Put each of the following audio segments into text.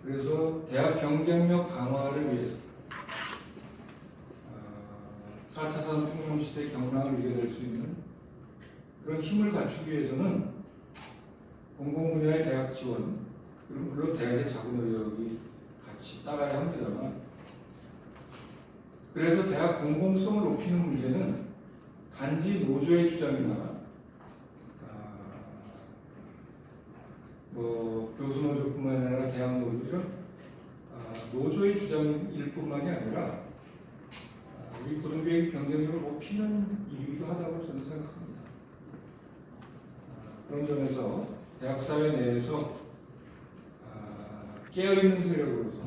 그래서 대학 경쟁력 강화를 위해서 4차 산업혁명 시대 경랑을 이겨낼 수 있는 그런 힘을 갖추기 위해서는 공공 분야의 대학 지원, 그리고 물론 대학의 자구 노력이 같이 따라야 합니다만, 그래서 대학 공공성을 높이는 문제는 단지 노조의 주장이나 교수 노조뿐만 아니라 대학 노조 이런 노조의 주장일 뿐만이 아니라 우리 고등교육의 경쟁력을 높이는 일이기도 하다고 저는 생각합니다. 그런 점에서 대학사회 내에서 깨어있는 세력으로서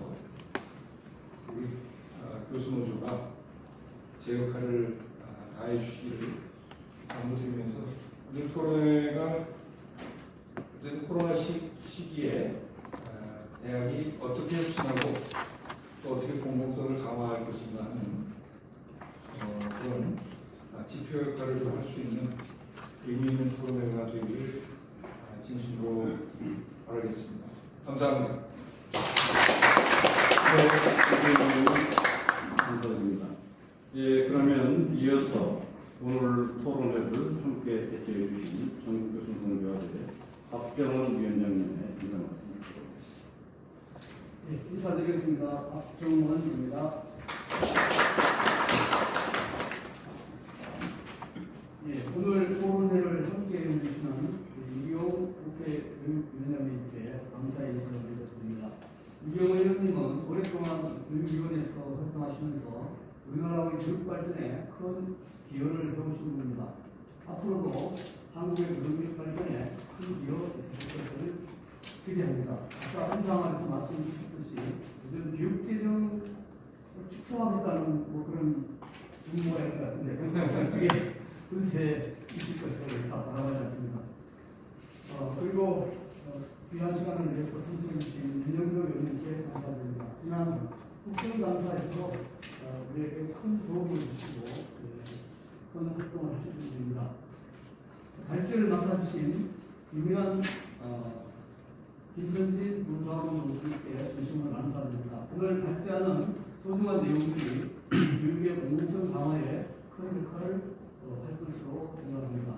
우리 교수노조가 제 역할을 다해 주시기를 당부드리면서, 오늘 토론회가 코로나 시기에 대학이 어떻게 혁신하고 또 어떻게 공공성을 강화할 것인가 하는 그런 지표 역할을 좀 할 수 있는 의미 있는 토론회가 되기를 진심으로 바라겠습니다. 감사합니다. 감사드립니다. 예, 그러면 이어서 오늘 토론회를 함께 대표해 주신 전교수공교화대 박정원 위원장님의 인사 말씀입니다. 네, 인사드리겠습니다. 박정원입니다. 네, 오늘 토론회를 함께 해주시는 이기용 국회의원님께 감사의 인사를 드립니다. 이기용 의원님은 오랫동안 교육위원회에서 활동하시면서 우리나라의 교육 발전에 큰 기여를 해오신 분입니다. 앞으로도 한국의 교육 발전에 큰 기여 있을 것을 기대합니다. 아까 인상에서 말씀주셨듯이 요즘 교육재정 축소하겠다는 그런 음모가 있는 것 같은데 그게 근세에 있을 것을 바라지 않습니다. 그리고 귀한 시간을 위해서 선수해 주신 윤영도 의원님께 감사드립니다. 지난 국정감사에서 우리에게 큰 도움을 주시고 큰 활동을 하신 분입니다. 발제를 맡아주신 유명한 김선진 노조학원 교수님께 진심으로 감사드립니다. 오늘 발제하는 소중한 내용들이 교육의 공공성 강화에 큰 역할을 할 것으로 생각합니다.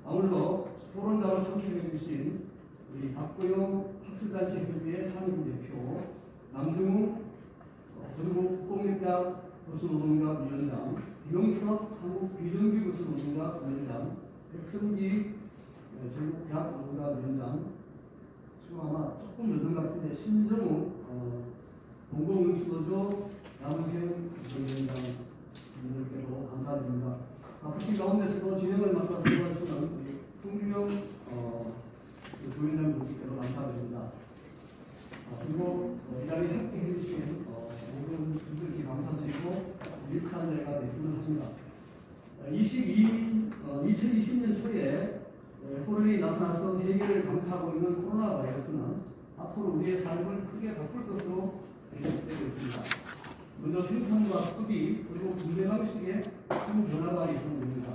아울러 토론장을 참석해 주신 우리 박구용 학술단체 협의회 상임대표, 남중욱 전국 공립대학 교수노동위원회 위원장, 비용석 한국 비정규 교수노동위원회 위원장, 백성기 전국대학 노동위원회 위원장, 지금 아마 조금 늦은 것 같은데 신정욱 공공운수노조 남은생 위원장 분들께도 감사드립니다. 바쁘신 가운데서도 진행을 맡아서 도와주시는 풍경 부위원장 분께도 감사드립니다. 그리고 이 자리에 함께 해주신 모든 분들께 감사드리고 유익한 대회가 됐으면 합니다. 2020년 초에 코로나에 나타나서 세계를 강타하고 있는 코로나 바이러스는 앞으로 우리의 삶을 크게 바꿀 것으로 예측되고 있습니다. 먼저 생산과 소비 그리고 분배 방식에 큰 변화가 예상됩니다.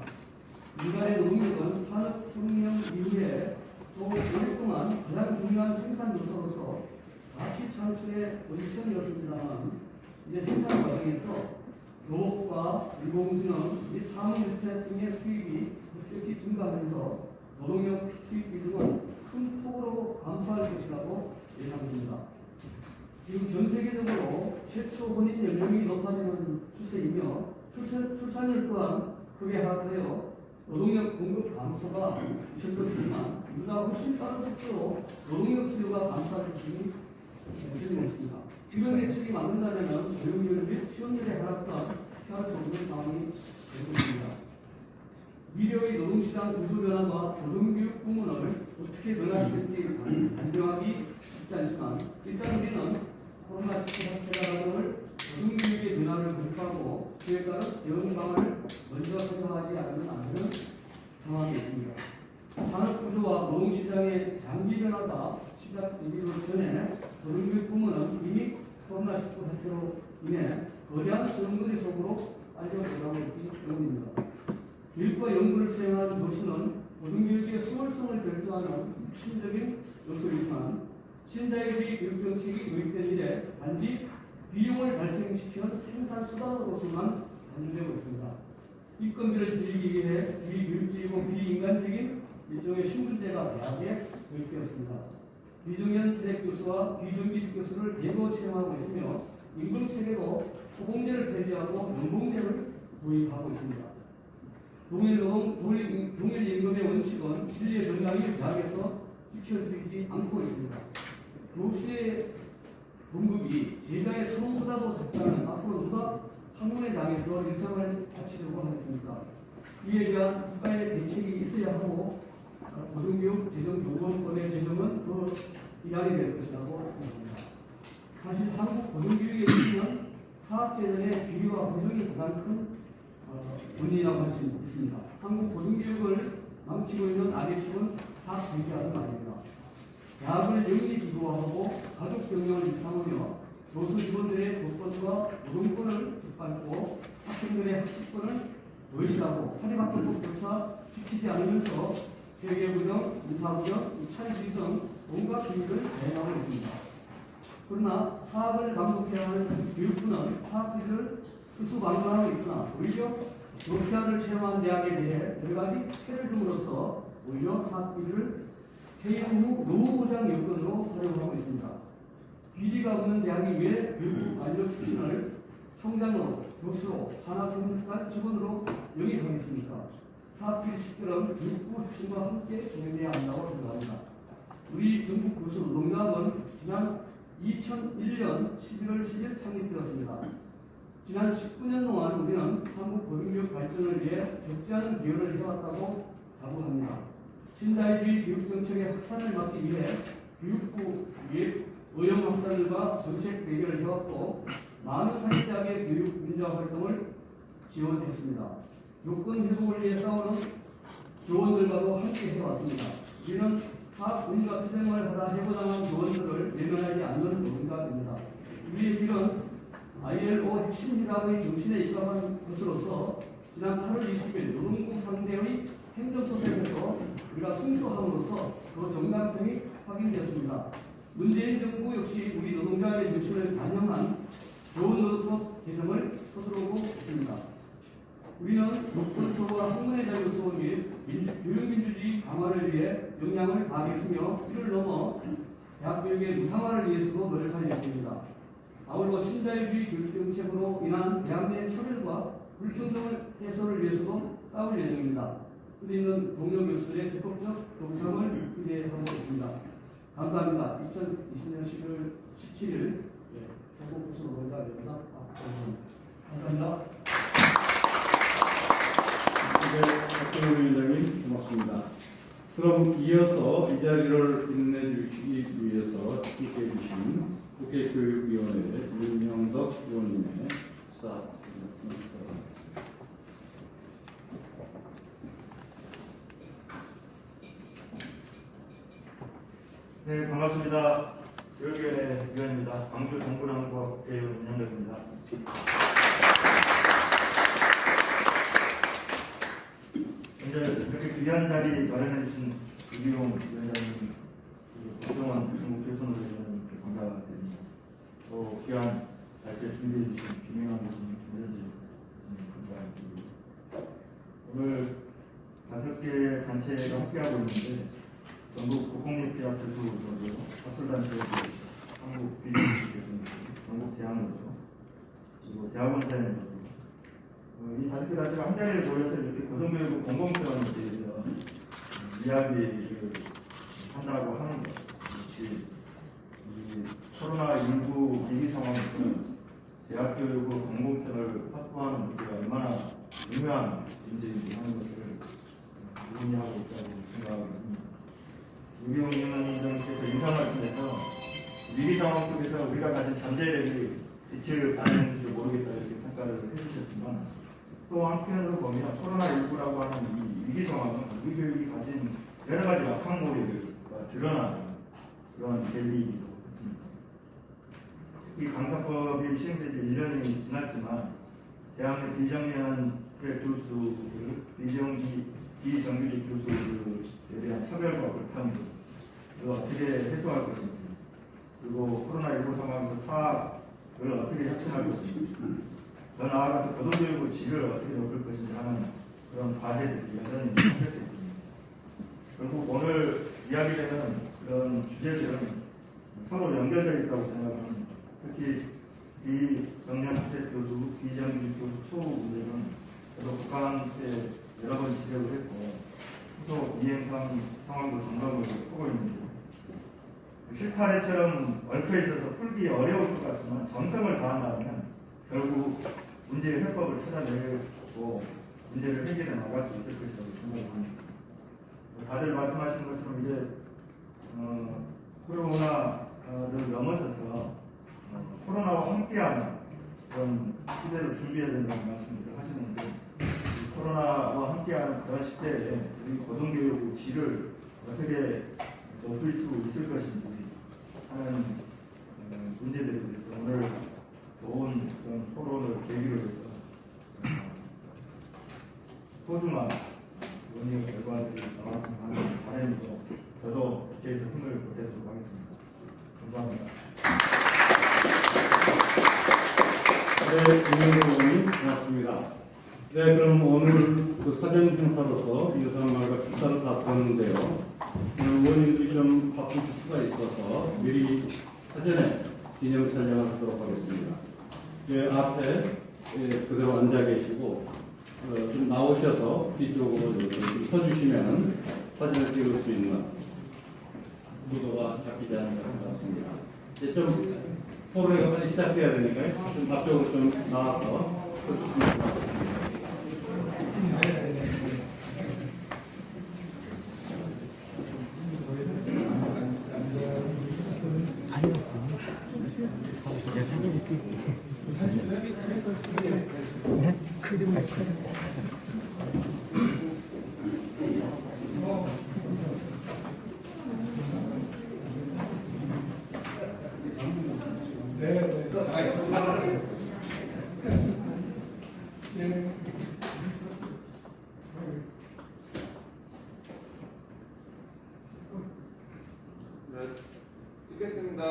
인간의 노동력은 산업혁명 이후에 또 오랫동안 가장 중요한 생산 요소로서 가치 창출의 원천이었습니다만, 이제 생산 과정에서 로봇과 인공지능 및 사무유체 등의 수입이 급격히 증가하면서 노동력 수입 비중은 큰 폭으로 감소할 것이라고 예상됩니다. 지금 전 세계적으로 최초 혼인 연령이 높아지는 추세이며 출산율 또한 크게 하락하여 노동력 공급 감소가 있을 것이지만 이보다 훨씬 빠른 속도로 노동력 수요가 감소할 것임이 예상됩니다. 이런 예측이 맞는다면 교육률 및 취업률의 하락과 피할 수 없는 상황이 되고 있습니다. 미래의 노동시장 구조 변화와 고등교육 부문을 어떻게 변화시킬지 단정하기 쉽지 않지만, 일단 우리는 코로나19 사태를 고등교육의 변화를 공부하고 그에 따른 대응방안을 먼저 생각하지 않으면 안 되는 상황이 있습니다. 산업구조와 노동시장의 장기 변화가 시작되기 전에 고등교육 부문은 이미 코로나19 사태로 인해 거대한 연구리 속으로 빨려들어가고 있기 때문입니다. 교육과 연구를 수행하는 교수는 고등교육의 수월성을 결정하는 핵심적인 요소이지만 신자유주의 교육정책이 도입된 지원 생산 수단으로서만 간주되고 있습니다. 인건비를 줄이기 위해 비교육적이고 비인간적인 일종의 신분제가 대학에 도입되었습니다. 비정년 트랙 교수와 비정규직 교수를 대거 채용하고 있으며 임금 체계도 소공제를 폐지하고 연봉제를 도입하고 있습니다. 동일 임금의 원칙은 진리의 정당이 대학에서 지켜지지 않고 있습니다. 교수의 등급이 제자의 처음보다도 적다면 앞으로 누가 학문회장에서 일상을 바치려고 하겠습니까? 이에 대한 국가의 대책이 있어야 하고 고등교육 재정교원권의 재정은 더 이란이 될 것이라고 생각합니다. 사실 한국 고등교육에 있는 사학재정의 비리와 부정이 가장 큰 원인이라고 할 수 있습니다. 한국 고등교육을 망치고 있는 악의 축은 사학재정이라는 말입니다. 대학을 영리기구화하고 가족 경영을 일삼으며 교수 직원들의 교권과 노동권을 짓밟고 학생들의 학습권을 의시하고 사립학교법조차 지키지 않으면서 회계부정, 인사부정, 차리비 등 온갖 비리를 대행하고 있습니다. 그러나 사학을 감독해야 하는 교육부는 사학비를 수수방관하고 있으나 오히려 교수학을 채용한 대학에 대해 여러 가지 혜를 줌으로써 오히려 사학비를 퇴임 후 노후보장 여건으로 사용하고 있습니다. 비리가 없는 대학이 왜 교육부 관료 출신을 총장으로, 교수로, 산학교육관 직원으로 영입하겠습니까? 사학비리 식별은 교육부 혁신과 함께 진행되어야 한다고 생각합니다. 우리 전국 교수 노동조합은 지난 2001년 11월 10일 창립되었습니다. 지난 19년 동안 우리는 한국 고등교육 발전을 위해 적지 않은 기여를 해왔다고 자부합니다. 신자유주의 교육정책의 확산을 막기 위해 교육부 및 의용학자들과 정책 대결을 해왔고 많은 사립대학의 교육 민주화 활동을 지원했습니다. 요건 회복을 위해 싸우는 교원들과도 함께 해왔습니다. 우리는 사학 민주화 투쟁을 하다 해고당한 교원들을 외면하지 않는 노동자입니다. 우리의 길은 ILO 핵심 협약의 정신에 입각한 것으로서 지난 8월 20일 노동부 상대의 행정소송에서 우리가 승소함으로써 그 정당성이 확인되었습니다. 문재인 정부 역시 우리 노동자의 정신을 반영한 좋은 노동법 개정을 서두르고 있습니다. 우리는 교권소와 학문의 자유소 및 교육민주주의 강화를 위해 역량을 다하겠으며 이를 넘어 대학교육의 무상화를 위해서도 노력할 예정입니다. 아울러 신자유주의 교육정책으로 인한 대학 내 차별과 불평등을 해소를 위해서도 싸울 예정입니다. 우리 있는 동료 교수들의 적극적 동참을 기대하고 있습니다. 감사합니다. 2020년 11월 17일 전국 교수 노동자입니다. 감사합니다. 네, 박정훈 위원장님 고맙습니다. 그럼 이어서 이 자리를 인내주시기 위해서 함께해 주신 국회교육위원회 윤영덕 의원님의 수사 네, 반갑습니다. 교육위원회 위원입니다. 광주 동부남부학 국회의원 윤영덕입니다. 먼저 이렇게 귀한 자리 마련해 주신 이기용 위원장님, 박정원 전국 교수노조 위원님께 감사드립니다. 또 귀한 날짜 준비해 주신 김영환 교수님, 김현지 교수님 감사드립니다. 오늘 5개 단체가 함께하고 있는데 전국 국공립대학 교수노조, 학술단체 한국 비정규직 교수노조, 전국 대학노조, 그리고 대학원사회노조, 이 5개 단체가 한 자리에 모여서 이렇게 고등교육 공공성에 대해서 이야기를 한다고 하는 것. 역시 이 코로나19 위기 상황에서 대학교육의 공공성을 확보하는 문제가 얼마나 중요한 문제인지 하는 것을 논의하고 있다고 생각합니다. 유경 의원님께서 인사 말씀에서 위기 상황 속에서 우리가 가진 잠재력이 빛을 발하는지 모르겠다 이렇게 평가를 해주셨지만 또 한편으로 보면 코로나19라고 하는 이 위기 상황은 우리 교육이 가진 여러 가지 약한 고리가 드러나는 그런 계기이기도 했습니다. 이 강사법이 시행된 지 1년이 지났지만 대학 내 비정년 교수들, 비정규직 교수들에 대한 차별과 불평등 이거 어떻게 해소할 것인지, 그리고 코로나19 상황에서 사학을 그걸 어떻게 혁신할 것인지, 더 나아가서 고등교육의 질을 어떻게 높일 것인지 하는 그런 과제들이 여전히 선택되어 있습니다. 결국 오늘 이야기되는 그런 주제들은 서로 연결되어 있다고 생각합니다. 특히 이정년태 교수, 이정규 교수 추후 문제는 저도 북한에 여러 번 지적을 했고 후속 이행상 상황도 점검을 하고 있는데 실타래처럼 얽혀 있어서 풀기 어려울 것 같지만 정성을 다한다면 결국 문제의 해법을 찾아내고 문제를 해결해 나갈 수 있을 것이라고 생각합니다. 다들 말씀하신 것처럼 이제 코로나를 넘어서서 코로나와 함께하는 그런 시대를 준비해야 된다는 말씀을 하시는데 코로나와 함께하는 그런 시대에 우리 고등교육의 질을 어떻게 높일 수 있을 것인지 하는 문제들에 대해서 오늘 좋은 그런 토론을 계기로 해서 소중한 논의 결과들이 나왔으면 하는 바람이고 저도 국회에서 힘을 보태도록 하겠습니다. 감사합니다. 네, 김영호 의원님 고맙습니다. 네, 그럼 오늘 그 사전 행사로서 이 사람과 축사를 다 들었는데요. 오늘 의원님들이 좀 바쁜 수가 있어서 미리 사전에 기념 촬영을 하도록 하겠습니다. 예, 앞에 그대로 앉아 계시고 좀 나오셔서 뒤쪽으로 좀 서주시면 사진을 찍을 수 있는 구도가 잡히지 않을 것 같습니다. 이제 좀 토론회가 빨리 시작해야 되니까요. 좀 앞쪽으로 좀 나와서 서주시면 고맙습니다. 찍겠습니다.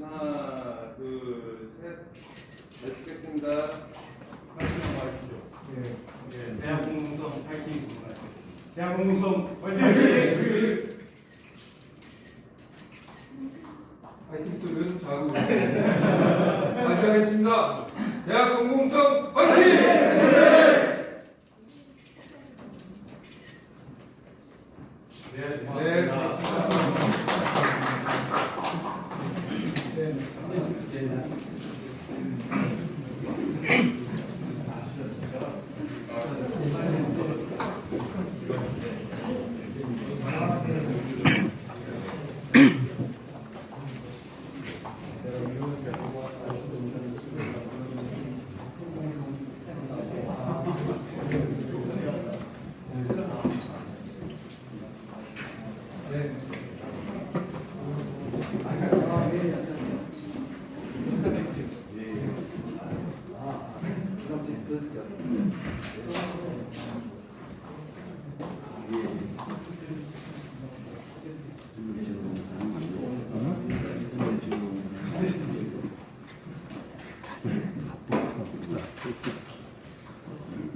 하나, 둘, 셋. 네, 찍겠습니다. 말씀해 주시죠. 예, 대한공동성 파이팅. 대한공동성 파이팅. 파이팅 소리는 좌우로. 다시 하겠습니다. 대학 공공성 파이팅! 네, 네.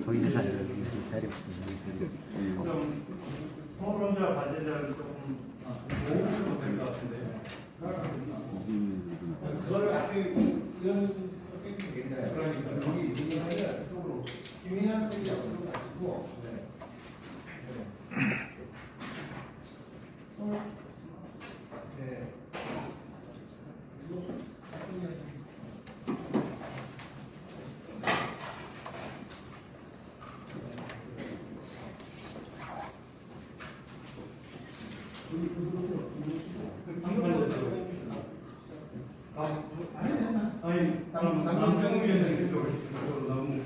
보이는 사람들 자리 없습니다. 좀 토론자 과제자를 조금 모으셔도 될 것 같은데요. 그걸 앞에 의원 뺏기겠네요. 그러니까 여기 하면 쪽으로 김인환 선생님 앞으로 가시고 네. 아니, 남정우 위원장님 쪽으로 너무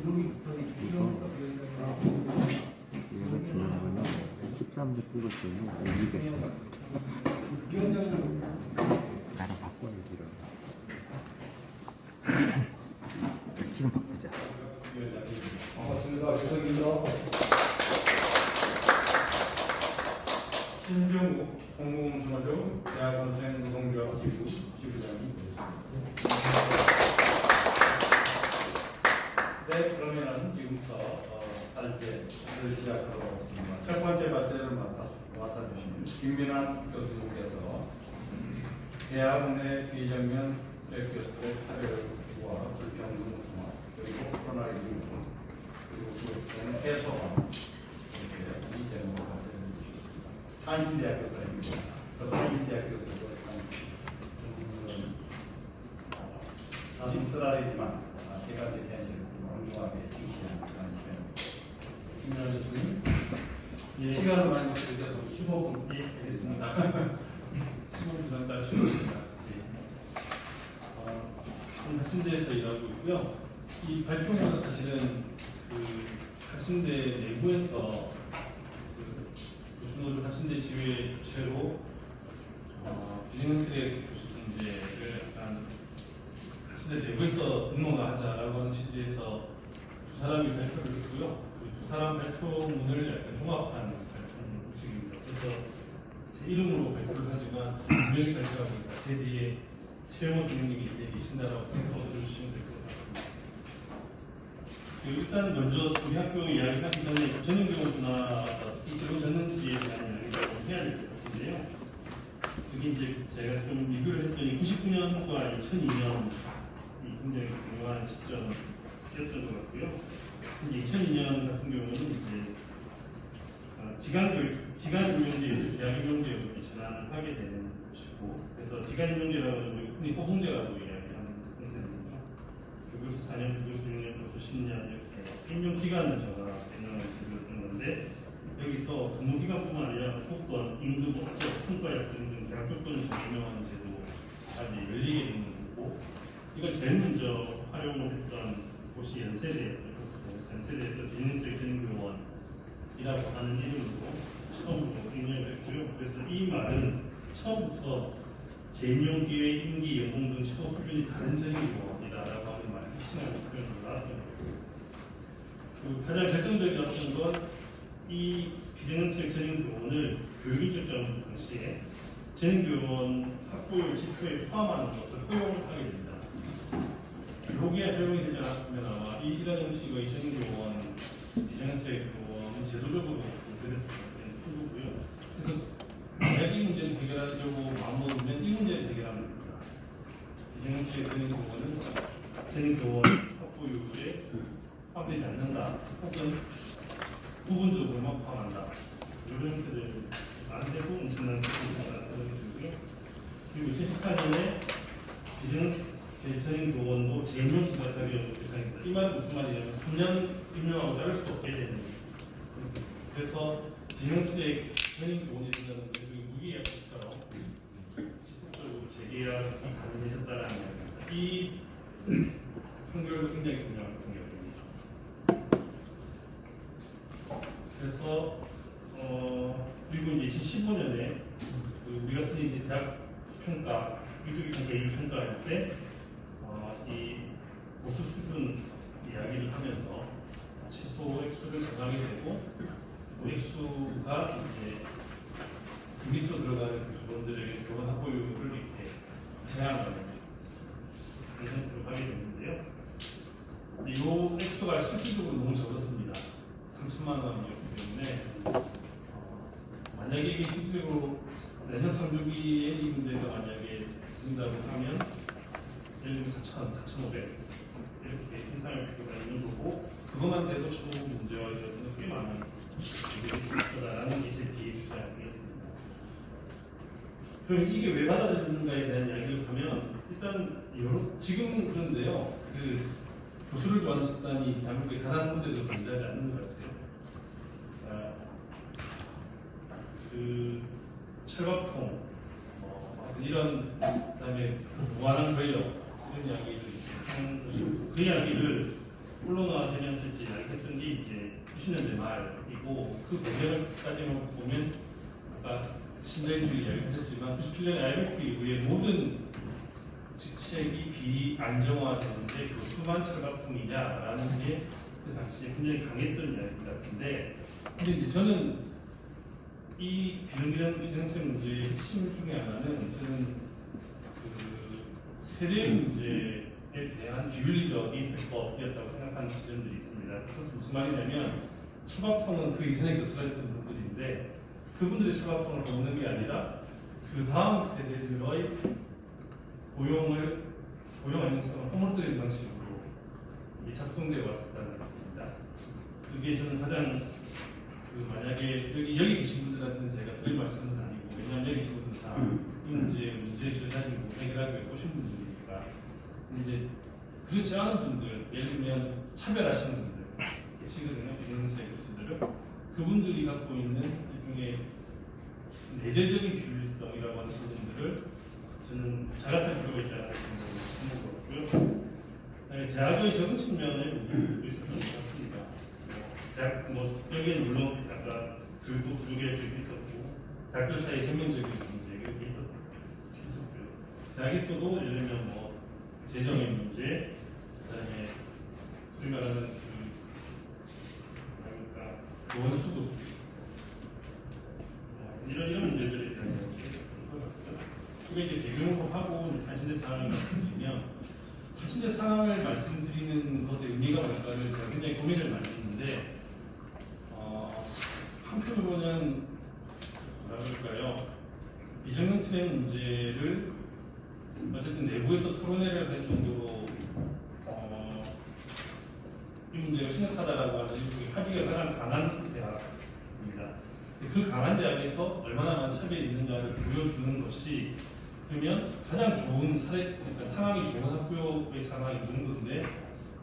여기 사람들 뛰고 있으면 못 이겼어. 위원장님 나랑 바꿔야지. 지금 바꾸자. 반갑습니다. 주석입니다. 신종욱 공공중학교 대학원생 노동조합 기부 지부장입니다. 네, 그러면은 지금부터 발제를 시작하도록 하겠습니다. 첫 번째 발제를 맡아주신 김민환 교수님께서 대학원의 비정면 교수들의 차별과 불평등 통합 그리고 코로나19 그리고 그것은 해소와 이렇게 이 제목을 발제해 주셨습니다. 한인대학교 사입니다. 한인대학교에서도 씁쓸하지만 제가 이제 현실을 공정하게 지시하는 그런 시간입니다. 김민환 교수님, 시간을 많이 드려서 15분 되겠습니다. 15분 전달 시간입니다. 학신대에서 일하고 있고요. 이 발표는 사실은 그 학신대 내부에서 그 교수노조 학신대 지회 주최로 비정형실의 교수분제를 약간 학신대 내부에서 응원하자라고 하는 취지에서 두 사람이 발표를 했고요. 그 두 사람 발표문을 약간 종합한 발표식입니다. 그래서 제 이름으로 발표를 하지만 두 명이 발표하니까 제 뒤에 최영호 선생님이 계신다라고 생각하고 들어주시면 될 것 같습니다. 일단 먼저 우리 학교 이야기하기 전에 전형교육문화가 어떻게 이루어졌는지에 대한 이야기를 좀 해야 될 것 같은데요. 그게 이제 제가 좀 리뷰를 했더니 99년과 2002년이 굉장히 중요한 시점이었던 것 같고요. 이제 2002년 같은 경우는 이제 기간임용제에서 계약임용제로 전환하게 되는 것이고, 그래서 기간임용제라고 하는 흔히 호봉제라고 이야기하는 상태입니다. 교수 4년, 교수 6년, 교수 10년 이렇게 임용 기간을 제가 변경을 드렸던 건데, 여기서 근무 기간뿐만 아니라 조건, 임금, 업적, 성과약 등등 계약 조건을 적용하는 제도까지 열리게 되는 거고, 이걸 제일 먼저 활용을 했던 곳이 연세대였던 연세대에서 비정형적 전교원이라고 하는 이름으로 처음으로 인정을 했고요. 그래서 이 말은 처음부터 재임용 기회, 임기, 연봉 등 최고 수준이 다른 전교원이다라고 하는 말을 핵심하는 표현으로 나왔던 것 같습니다. 가장 결정적이었던 건 이 비정형적 전교원을 교육인적 점 당시에 전교원 학부의 지표에 포함하는 것을 허용을 하게 됩니다. 여기에 허용이 되지 않았으면 아마 이런 형식의 전교원, 비정형적 교원은 제도적으로 분쇄됐을 가능성이 큰 거고요. 그래서 만약 이 문제를 해결하려고 마음먹으면 이 문제를 해결하면 됩니다. 비정형적 전교원은 전교원 학부율에 포함되지 않는다, 혹은 부분적으로만 포함한다. 이런 형태를 안 되고 엄청난 것이라는 생각이 들고요. 그리고 2014년에 전교원도 재임용시가 자격 대상입니다. 이 말은 무슨 말이냐면 3년 임용하고 자를 수 없게 되는 거예요. 그래서 비정형시대 전교원이 된다는 것은 무계약처럼 지속적으로 재계약이 가능해졌다는 이야기입니다. 이 판결도 굉장히 중요한 판결입니다. 그래서 그리고 이제 2015년에 우리가 쓰는 이제 대학 평가, 유주기 평가, 인류 평가할 때 이 보수 수준 이야기를 하면서 최소 액수를 정하게 되고, 그 액수가 이제 그 밑으로 들어가는 교원들에게 교원 학부율을 이렇게 제한하는 그런 형태로 하게 됐는데요. 이 액수가 실질적으로 너무 적었습니다. 3천만 원이었기 때문에 만약에 이게 실질적으로 내년 3분기에 이 문제가 만약에 된다고 하면 예를 들면 4,500 이렇게 계산할 필요가 있는 거고, 그것만 돼도 총 문제와 이어서는 꽤 많은 문제가 있을 거다라는 게 제 뒤에 주장이었습니다. 그럼 이게 왜 받아들였는가에 대한 이야기를 하면, 일단 지금은 그런데요, 그 교수를 좋아하는 집단이 대한민국에 단 한 군데도 존재하지 않는 것 같아요. 그 철밥통, 이런, 그다음에 무한한 권력, 이런 이야기를 한 것이고, 그 이야기를 언론화되면서 이제 이야기했던 게 이제 90년대 말이고 그 배경을까지만 보면 아까 신자유주의 이야기를 했지만 97년에 IMF 이후에 모든 직책이 비안정화되는데 그 수만 철갑통이냐라는 게 그 당시에 굉장히 강했던 이야기 같은데 근데 이제 저는 이 비정규직 비정책 문제의 핵심 중에 하나는 저는 그 세대 문제에 대한 비윤리적인 해법이었다고 생각하는 지점들이 있습니다. 그것은 무슨 말이냐면 처박통은 그 이전에 교수했던 분들인데 그분들이 처박통을 먹는 게 아니라 그 다음 세대들의 고용 안정성을 허물뜨리는 방식으로 작동되어 왔다는 겁니다. 그게 저는 가장 만약에 여기 계신 분들한테는 제가 드릴 말씀은 아니고 왜냐하면 여기 계신 분들은 다 이 문제를 가지고 해결하기 위해서 오신 분들이니까 근데 이제 그렇지 않은 분들 예를 들면 차별하시는 분들 계시거든요. 비정책 교수들은 그분들이 갖고 있는 일종의 내재적인 비윤리성이라고 하는 부분들을 저는 자각할 필요가 있다는 생각을 해보고요. 대학의 적은 측면을 볼 수 있습니다. 대학 여기는 물론 아까 글도 부족할 적이 있었고 대학들 사이에 전면적인 문제가 있었죠. 대학에서도 예를 들면 재정의 문제, 그다음에 소위 말하는 원수도 이런 문제들에 대한 그게 이제 배경으로 하고 한신대 상황을 말씀드리면 한신대 상황을 말씀드리는 것의 의미가 뭘까를 제가 굉장히 고민을 많이 했는데 한편으로는 뭐라 그럴까요? 비정규직 트랙 문제를 어쨌든 내부에서 토론회를 할 정도로 이 문제가 심각하다라고 하는 일종의 합의가 가장 강한 대학입니다. 그 강한 대학에서 얼마나 많은 차별이 있는가를 보여주는 것이 그러면 가장 좋은 사례, 그러니까 상황이 좋은 학교의 상황이 이 정도인데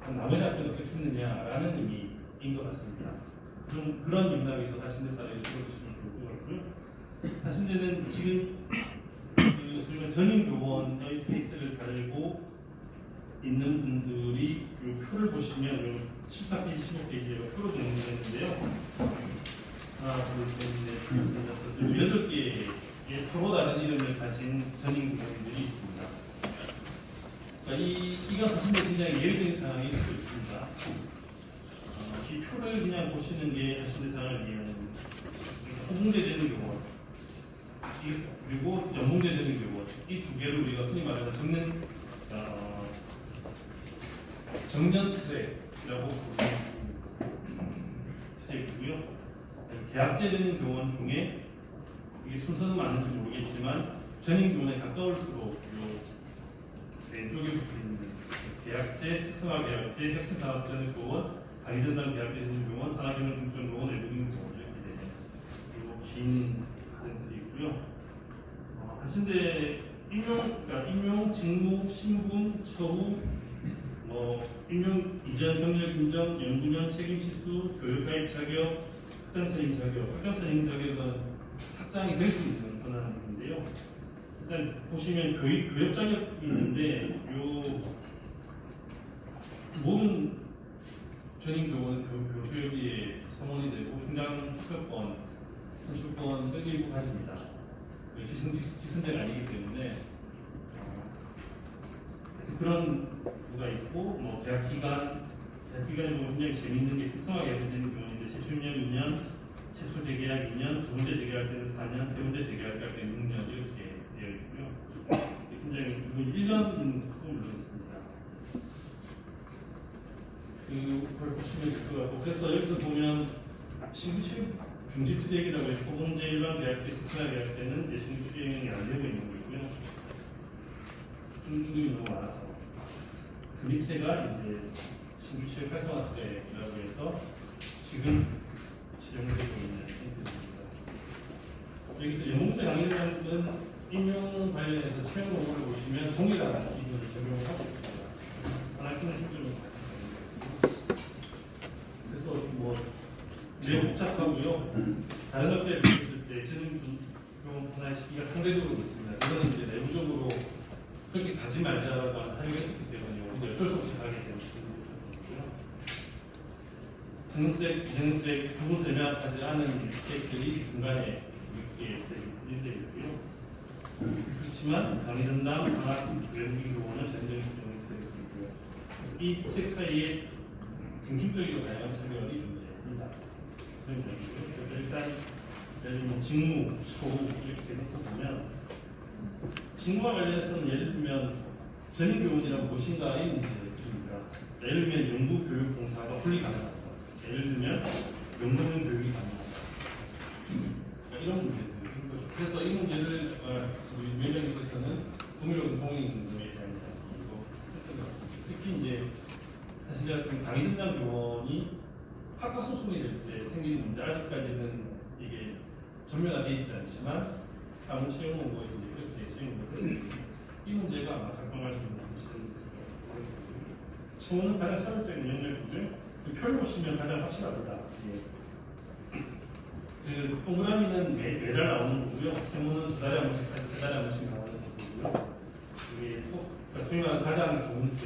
나머지 학교는 어떻게 했느냐라는 의미인 것 같습니다. 그런 맥락에서 다신대 사례를 들어주시면 좋을 것 같고요. 다신대는 지금 전임 교원의 페이트를 달고 있는 분들이 이 표를 보시면 14페이지, 15페이지로 표로 정리되는데요. 하나, 둘, 셋, 넷, 다섯, 여섯 개의 서로 다른 이름을 가진 전임 교원들이 있습니다. 이건 사실 굉장히 예외적인 상황일 수도 있습니다. 이 표를 그냥 보시는 게 사실 상황을 이해하는 호봉제되는 교원 그리고 연봉제되는 교원 이 두 개를 우리가 흔히 말하는 정년 트랙이라고 부르는 트랙이고요. 계약제되는 교원 중에 이게 순서는 맞는지 모르겠지만 전임 교원에 가까울수록 왼쪽에 붙어있는 계약제, 특성화 계약제, 혁신산업전입 교원, 강의전담 계약제되는 교원, 산학경영 등점 교원, 외국인 교원 이렇게 되는 그리고 긴 과정들이 있고요. 한신대 임용, 직무, 신분, 처우, 임용, 이전, 경력 인정, 연구년, 책임 실수, 교육가입 자격, 학장선임 자격. 학장선임 자격은 학장이 될 수 있는 권한인데요. 일단 보시면 교육 자격이 있는데 모든 전임 교원은 교수협의에 성원이 되고 총장 투표권, 선출권을 일부 가집니다. 지승자가 아니기 때문에 그런 부가 있고 대학 기간이 굉장히 재미있는 게 특성화가 되는 경우인데 재출년 2년, 최초 재계약 2년, 두 번째 재계약 때는 4년, 세 번째 재계약 때는 6년 이렇게 되어 있고요. 굉장히 1년인 것도 물론 있습니다. 그걸 보시면 될 것 같고 그래서 여기서 보면 신규 취업 중지 트랙이라고 해서 고공제 일반 계약 때, 특수화 계약 때는 신규 취업이 안 되고 있는 거고요. 중증들이 너무 많아서 그 밑에가 이제 신규 취업 활성화 트랙이라고 해서 지금 진행되고 있는 상태입니다. 여기서 연봉제 강의는 임용 관련해서 채용 공고를 보시면 동일한 기준을 적용을 하고 있습니다. 산학교는 실제로 그래서 매우 복잡하고요. 다른 학교에 비했을 때 전임 교원 하나의 시기가 상대적으로 있습니다. 그거는 이제 내부적으로 그렇게 가지 말자라고 하는 합의가 있었기 때문에 우리가 어쩔 수 없이 가게 되는 부분이 있었고요. 정수액, 비정수액, 부분을 명확하지 않은 케이스들이 중간에 이렇게 인되어 있고요. 그렇지만 강의전담, 상학, 외국인 교원은 전형적인 정수액이고요. 그래서 이 책 사이에 중심적이고 다양한 차별이 존재합니다. 그래서 일단 예를 들면 직무, 소우 이렇게 놓고 보면 직무와 관련해서는 예를 들면 전임교원이란 무엇인가의 문제입니다. 예를 들면 연구교육봉사가 분리 가능합니다. 예를 들면 연구는 교육이 가능합니다. 이런 문제들인 거죠. 그래서 이 문제를 우리 위원장님께서는 동일한 공익운동에 대한 이야기로 했던 것 같습니다. 특히 이제 사실 같은 강의전담 교원이 학과 소송이 될 때 생기는 문제 아직까지는 이게 전면화되어 있지 않지만 다음 채용 공고에서 이제 이렇게 채용 공고를 이 문제가 아마 작동할 수 있는 문제입니다. 채용은 가장 차별적인 영역이고요. 그 표를 보시면 가장 확실합니다. 그 동그라미는 매달 나오는 거고요. 세모는 두 달에 한 번씩, 세 달에 한 번씩 나오는 거고요. 이게 그러니까 소위 말하는 가장 좋은 때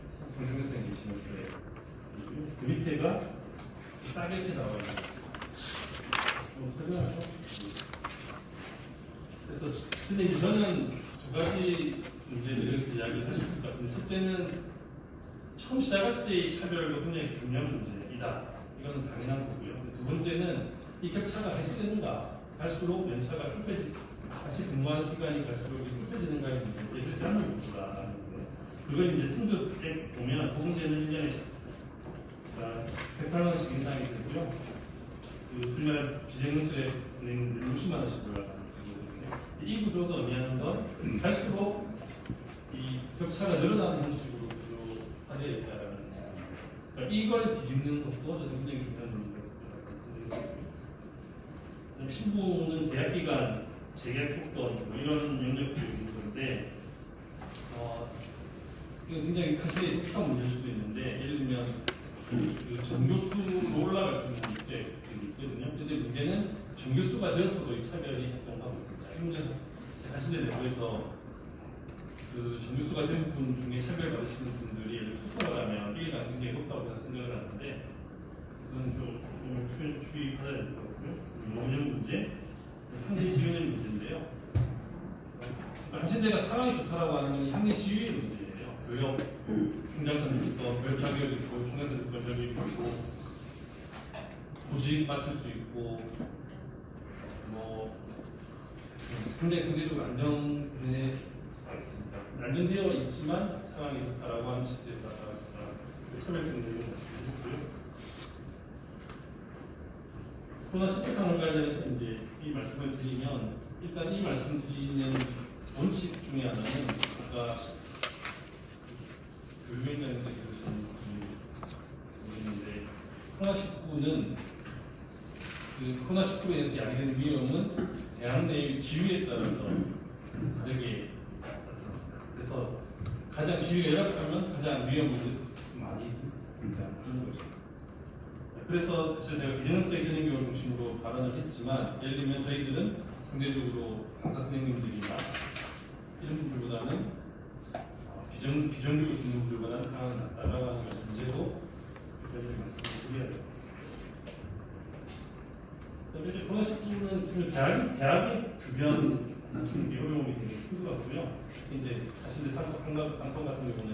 성생생이 계시면서 그 밑에가 딱 이렇게 나와 있는 거죠. 그래서 근데 이제 저는 두 가지 문제를 여기서 이야기를 하실 것 같은데 첫째는 처음 시작할 때의 차별도 굉장히 중요한 문제이다. 이것은 당연한 거고요. 두 번째는 이 격차가 해소되는가 갈수록 연차가 다시 근무하는 기간이 갈수록 좁혀지는가의 문제인데 그렇지 않은 문제다라는 거예요. 그건 이제 승급에 보면 보험제는 1년에 108만 원씩 인상이 되고요. 그 그날 비정규직의 선생님들 60만 원씩 올라가는 구조거든요. 이 구조도 의미하는 건 갈수록 이 격차가 늘어나는 형식으로 구조화되어 있다라는 거죠. 그러니까 이걸 뒤집는 것도 저는 굉장히 중요한 의미가 있습니다. 신부는 대학 기간 재계약 조건 뭐 이런 영역들이 있는 건데 이거 굉장히 사실 독특한 문제일 수도 있는데 예를 들면 그 정교수로 올라갈 수 있는 때들이 있거든요. 근데 문제는 정교수가 되어서도 이 차별이 작동하고 있습니다. 이 문제는 제가 하신대 내부에서 그 정교수가 된 분 중에 차별받으시는 분들이 예를 들어 수사가 가면 이게 가능성이 굉장히 높다고 저는 생각을 하는데 그건 좀 주의해야 될 것 같고요. 원형 문제, 학내 지원의 문제인데요. 하신대가 상황이 좋다라고 하는 건 학내 지위의 문제예요. 교역, 총장선도 있고, 별 자격이 있고, 총장선도 자격이 있고, 보직 맡을 수 있고, 뭐 굉장히 상대적으로 안정되어 있습니다. 안정되어 있지만 상황이 좋다라고 하는 시대에서 차별적인 내용을 말씀드렸고요. 코로나19 상황 관련해서 이제 이 말씀을 드리면 일단 이 말씀드리는 원칙 중에 하나는 아까 교육위원장님께서 그러셨는데 코로나19는 그 코로나19에 대해서 야기되는 위험은 대학 내 지위에 따라서 다르게 그래서 가장 지위가 열악하면 가장 위험이 많이 있는 거죠. 그래서 사실 제가 비정학생 전형교육을 중심으로 발언을 했지만 예를 들면 저희들은 상대적으로 강사 선생님들이나 이런 분들보다는 비정규직 선생님들보다는 상황이 낮다라고 하는 문제도 여기까지 말씀을 드려야 됩니다. 그다음에 코로나19는 대학의 주변 어려움이 굉장히 큰 것 같고요. 이제 사실 상권 같은 경우는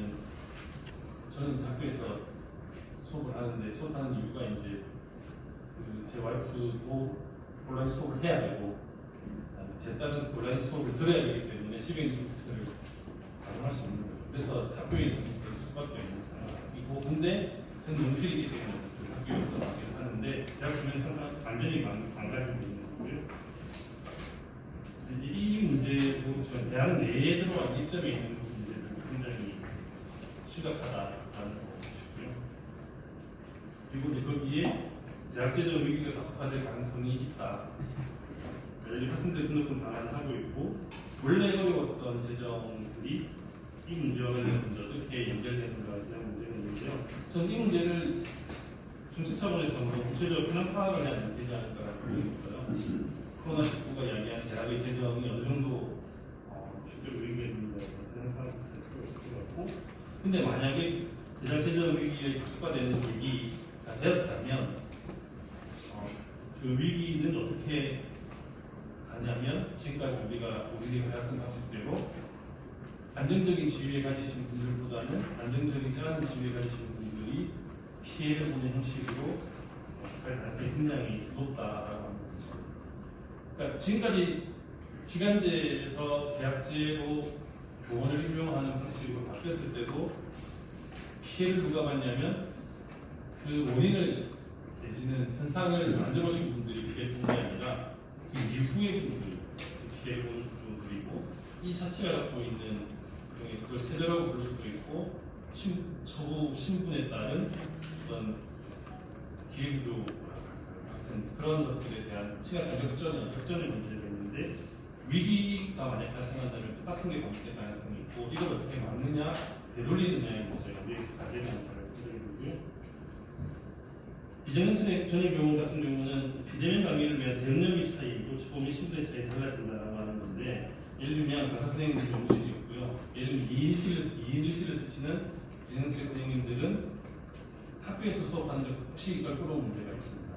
저는 학교에서 수업을 하는데 수업하는 이유가 이제 제 와이프도 온라인 수업을 해야 되고 제 딸은 온라인 수업을 들어야 되기 때문에 집에 있는 컴퓨터를 활용할 수 없는 거죠. 그래서 학교에 있는 수밖에 없는 상황이고 근데 저는 농실이기 때문에 학교에서 하기를 하는데 대학 주변 상황 완전히 망가지고 있는 거고요. 이 문제도 전 대학 내에 들어와 입점에 있는 문제도 굉장히 심각하다라는 거고요. 그리고 이제 거기에 대학제적 위기가 가속화될 가능성이 있다. 여기 학생들 등록금 방안을 하고 있고 원래 어려웠던 재정들이 이 문제와 관련해서 어떻게 연결되는가에 대한 문제가 있는데요. 저는 이 문제를 정책 차원에서 구체적으로 편한 파악을 해야 되지 않을까라는 생각이 들어요. 코로나19가 이야기한 대학의 재정이 어느 정도 실제로 의미가 있는가 편한 파악을 할 필요가 있을 것 같고 근데 만약에 대장제적 위기에 촉발되는 계기가 되었다면 그 위기는 어떻게 가냐면 지금까지 우리가 해왔던 방식대로 안정적인 지위에 가지신 분들보다는 안정적이지 않은 지위에 가지신 분들이 피해를 보는 형식으로 할 가능성이 굉장히 높다라고 합니다. 그러니까 지금까지 기간제에서 계약제로 보건을 임용하는 방식으로 바뀌었을 때도 피해를 누가 받냐면 그 원인을 내지는 현상을 만들어 오신 분들이 피해 보는 게 아니라 그 이후에 분들이 피해 보는 분들이고 이 자체가 갖고 있는 그걸 세대라고 부를 수도 있고 처우 신분에 따른 어떤 기회구조 같은 그런 것들에 대한 시간적 격전의 문제가 있는데 위기가 만약 발생한다면 똑같은 게 반복될 가능성이 있고 이걸 어떻게 막느냐 되돌리느냐의 문제가 우리 과제는 생각이고요. 비정형 전염병 같은 경우는 비대면 강의를 위한 대응력의 차이, 요치보 및 신분의 차이 달라진다라고 하는 건데 예를 들면 강사 선생님들 연구실이 있고요. 예를 들면 2인 1실을 쓰시는 비정형 선생님들은 학교에서 수업하는 데 확실히 끌어오는 문제가 있습니다.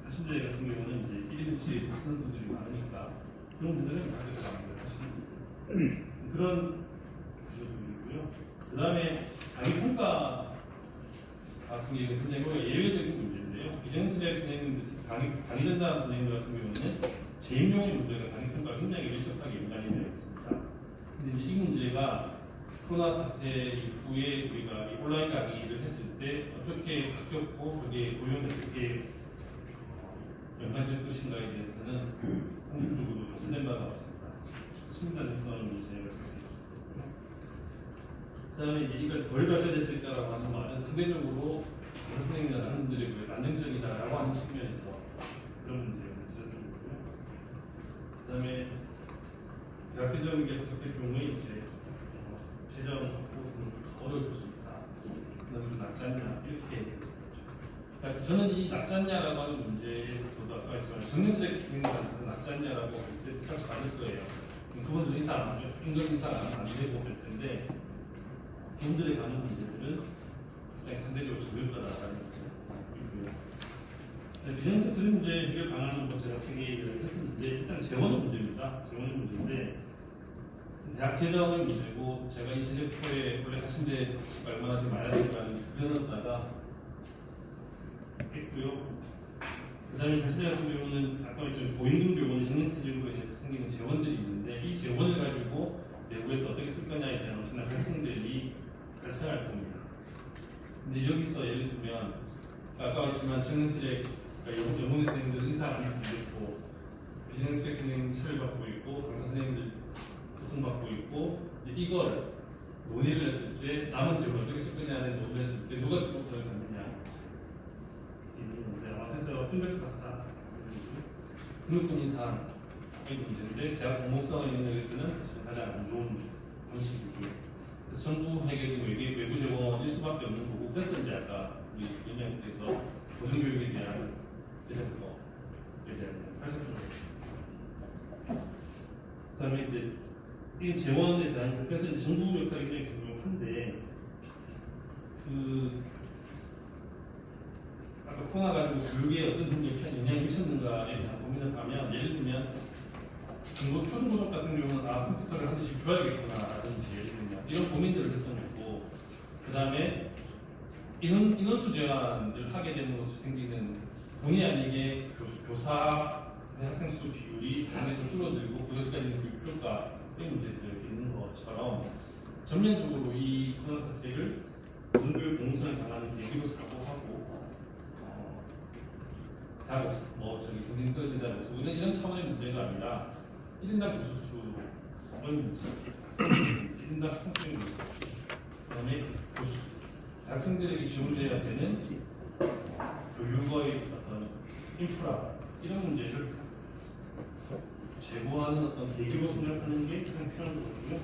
하신대 같은 경우는 이제 1인 1실 쓰는 분들이 많으니까 그런 분들은 학교에서 하는 그런 구조들이고요. 그 다음에 강의 평가 같은 경우는 굉장히 예외적인 문제인데요. 비정형 선생님들, 강의 전담 선생님들 같은 경우는 재임용의 문제가 강의 평가가 굉장히 밀접하게 연관이 되어 있습니다. 근데 이제 이 문제가 코로나 사태 이후에 우리가 이 온라인 강의를 했을 때 어떻게 바뀌었고 그게 고용에 어떻게 연관될 것인가에 대해서는 공식적으로 조사된 바가 없습니다. 심사적성 문제가 있습니다. 그 다음에 이제 이걸 덜 가셔야 수 있다고 하는 말은 상대적으로 선생님이나 다른 분들에 비해서 안정적이다라고 하는 측면에서 그런 문제가 있고요. 그 다음에 대학제적인 게 없었을 경우에 이제 재정 확보는 어려울 수 있다. 그다음에 낫지 않냐 이렇게 되죠. 그러니까 저는 이 낫지 않냐라고 하는 문제에 있어서도 아까 했지만 정년세대 주민들한테 낫지 않냐라고 할 때 뜻하지 않을 거예요. 그분들 인상, 임금 인상 안 되고 할 텐데 그분들이 가는 문제들은 그냥 상대적으로 적을 거다라는 문제이고요. 비정규직 문제 해결 방안은 뭐 제가 3개 얘기를 했었는데 일단 재원의 문제입니다. 재원의 문제인데 대학 재정의 문제고 제가 이 제재표에 원래 하신데 얼마나 좀 많이 하실까는 그려놨다가 했고요. 그 다음에 자신의 같은 경우는 아까 말했지만 보행금 교원이 정년퇴직으로 인해서 생기는 재원들이 있는데 이 재원을 가지고 내부에서 어떻게 쓸 거냐에 대한 엄청난 갈등들이 발생할 겁니다. 근데 여기서 예를 들면 아까 말했지만 정년퇴직 영문의 선생님들 인사를 하는 분도 있고 비정규직 선생님 차별받고 있고 강사 선생님들 고통받고 있고 이걸 논의를 했을 때 남은 재원을 어떻게 쓸 거냐에 논의를 했을 때 누가 주도권을 갖느냐 이런 문제가 그래서 힘들 것 같다. 등록금 인상의 문제인데 대학 공공성의 영역에서는 사실 가장 안 좋은 방식이고요. 그래서 정부 해결이 외부 재원일 수밖에 없는 거고 그래서 이제 아까 우리 연장께서 고등교육에 대한 대전법에 대한 활동을 그다음에 이제 이 재원에 대한 그래서 이제 정부 역할이 굉장히 중요한데 그 아까 코로나 가지고 교육에 어떤 영향을 미쳤는가에 대한 고민을 하면 예를 들면 중고 초중고등 같은 경우는 컴퓨터를 한 대씩 줘야겠구나라든지 예를 들면 이런 고민들을 했던 거고 그 다음에 인원수 제한을 하게 되면서 생기는 본의 아니게 교사 학생 수 비율이 당연히 좀 줄어들고 그것까지는 교육 효과의 문제들이 있는 것처럼 전면적으로 이 코로나 사태를 공교육 공무선을 당하는 계기로 사고하고 대학 경쟁자들 없으면 이런 차원의 문제가 아니라 1인당 교수 수의 문제, 1인당 학생수의 문제, 그다음에 학생들에게 지원돼야 되는 교육의 어떤 인프라 이런 문제를 제고하는 어떤 계기로 생각하는 게 가장 필요한 거거든요.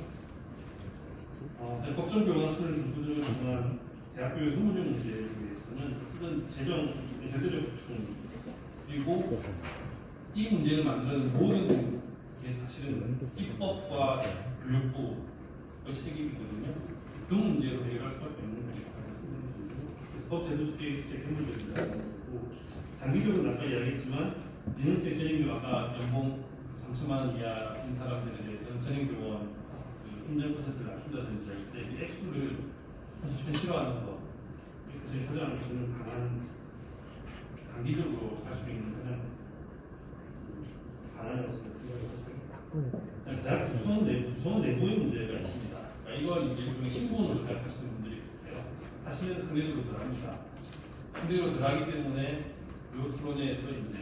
법정 교원학생을 준수를 정한 대학교의 의무적 문제에 대해서는 어떤 재정, 절대적 구축 그리고 이 문제를 만드는 모든 게 사실은 입법과 교육부의 책임이거든요. 종 문제로 해결할 수밖에 없는 거죠. 그래서 법 제도적인 개념적인 거고 단기적으로 아까 이야기했지만 민원세 전액료 아까 연봉 3천만 원 이하인 사람들에 대해서는 전액료원 인정 퍼센트를 낮춘다든지 할 때 이 액수를 현실화하는 거 이렇게 저희 회장을 주는 강한 단기적으로 할 수 있는 가장 방안으로서 생각을 대학 구성 내부의 문제가 있습니다. 그러니까 이걸 이제 일종의 신분으로 생각하시는 분들이 있어요. 사실은 상대적으로 덜합니다. 상대적으로 덜하기 때문에 이 토론회에서 이제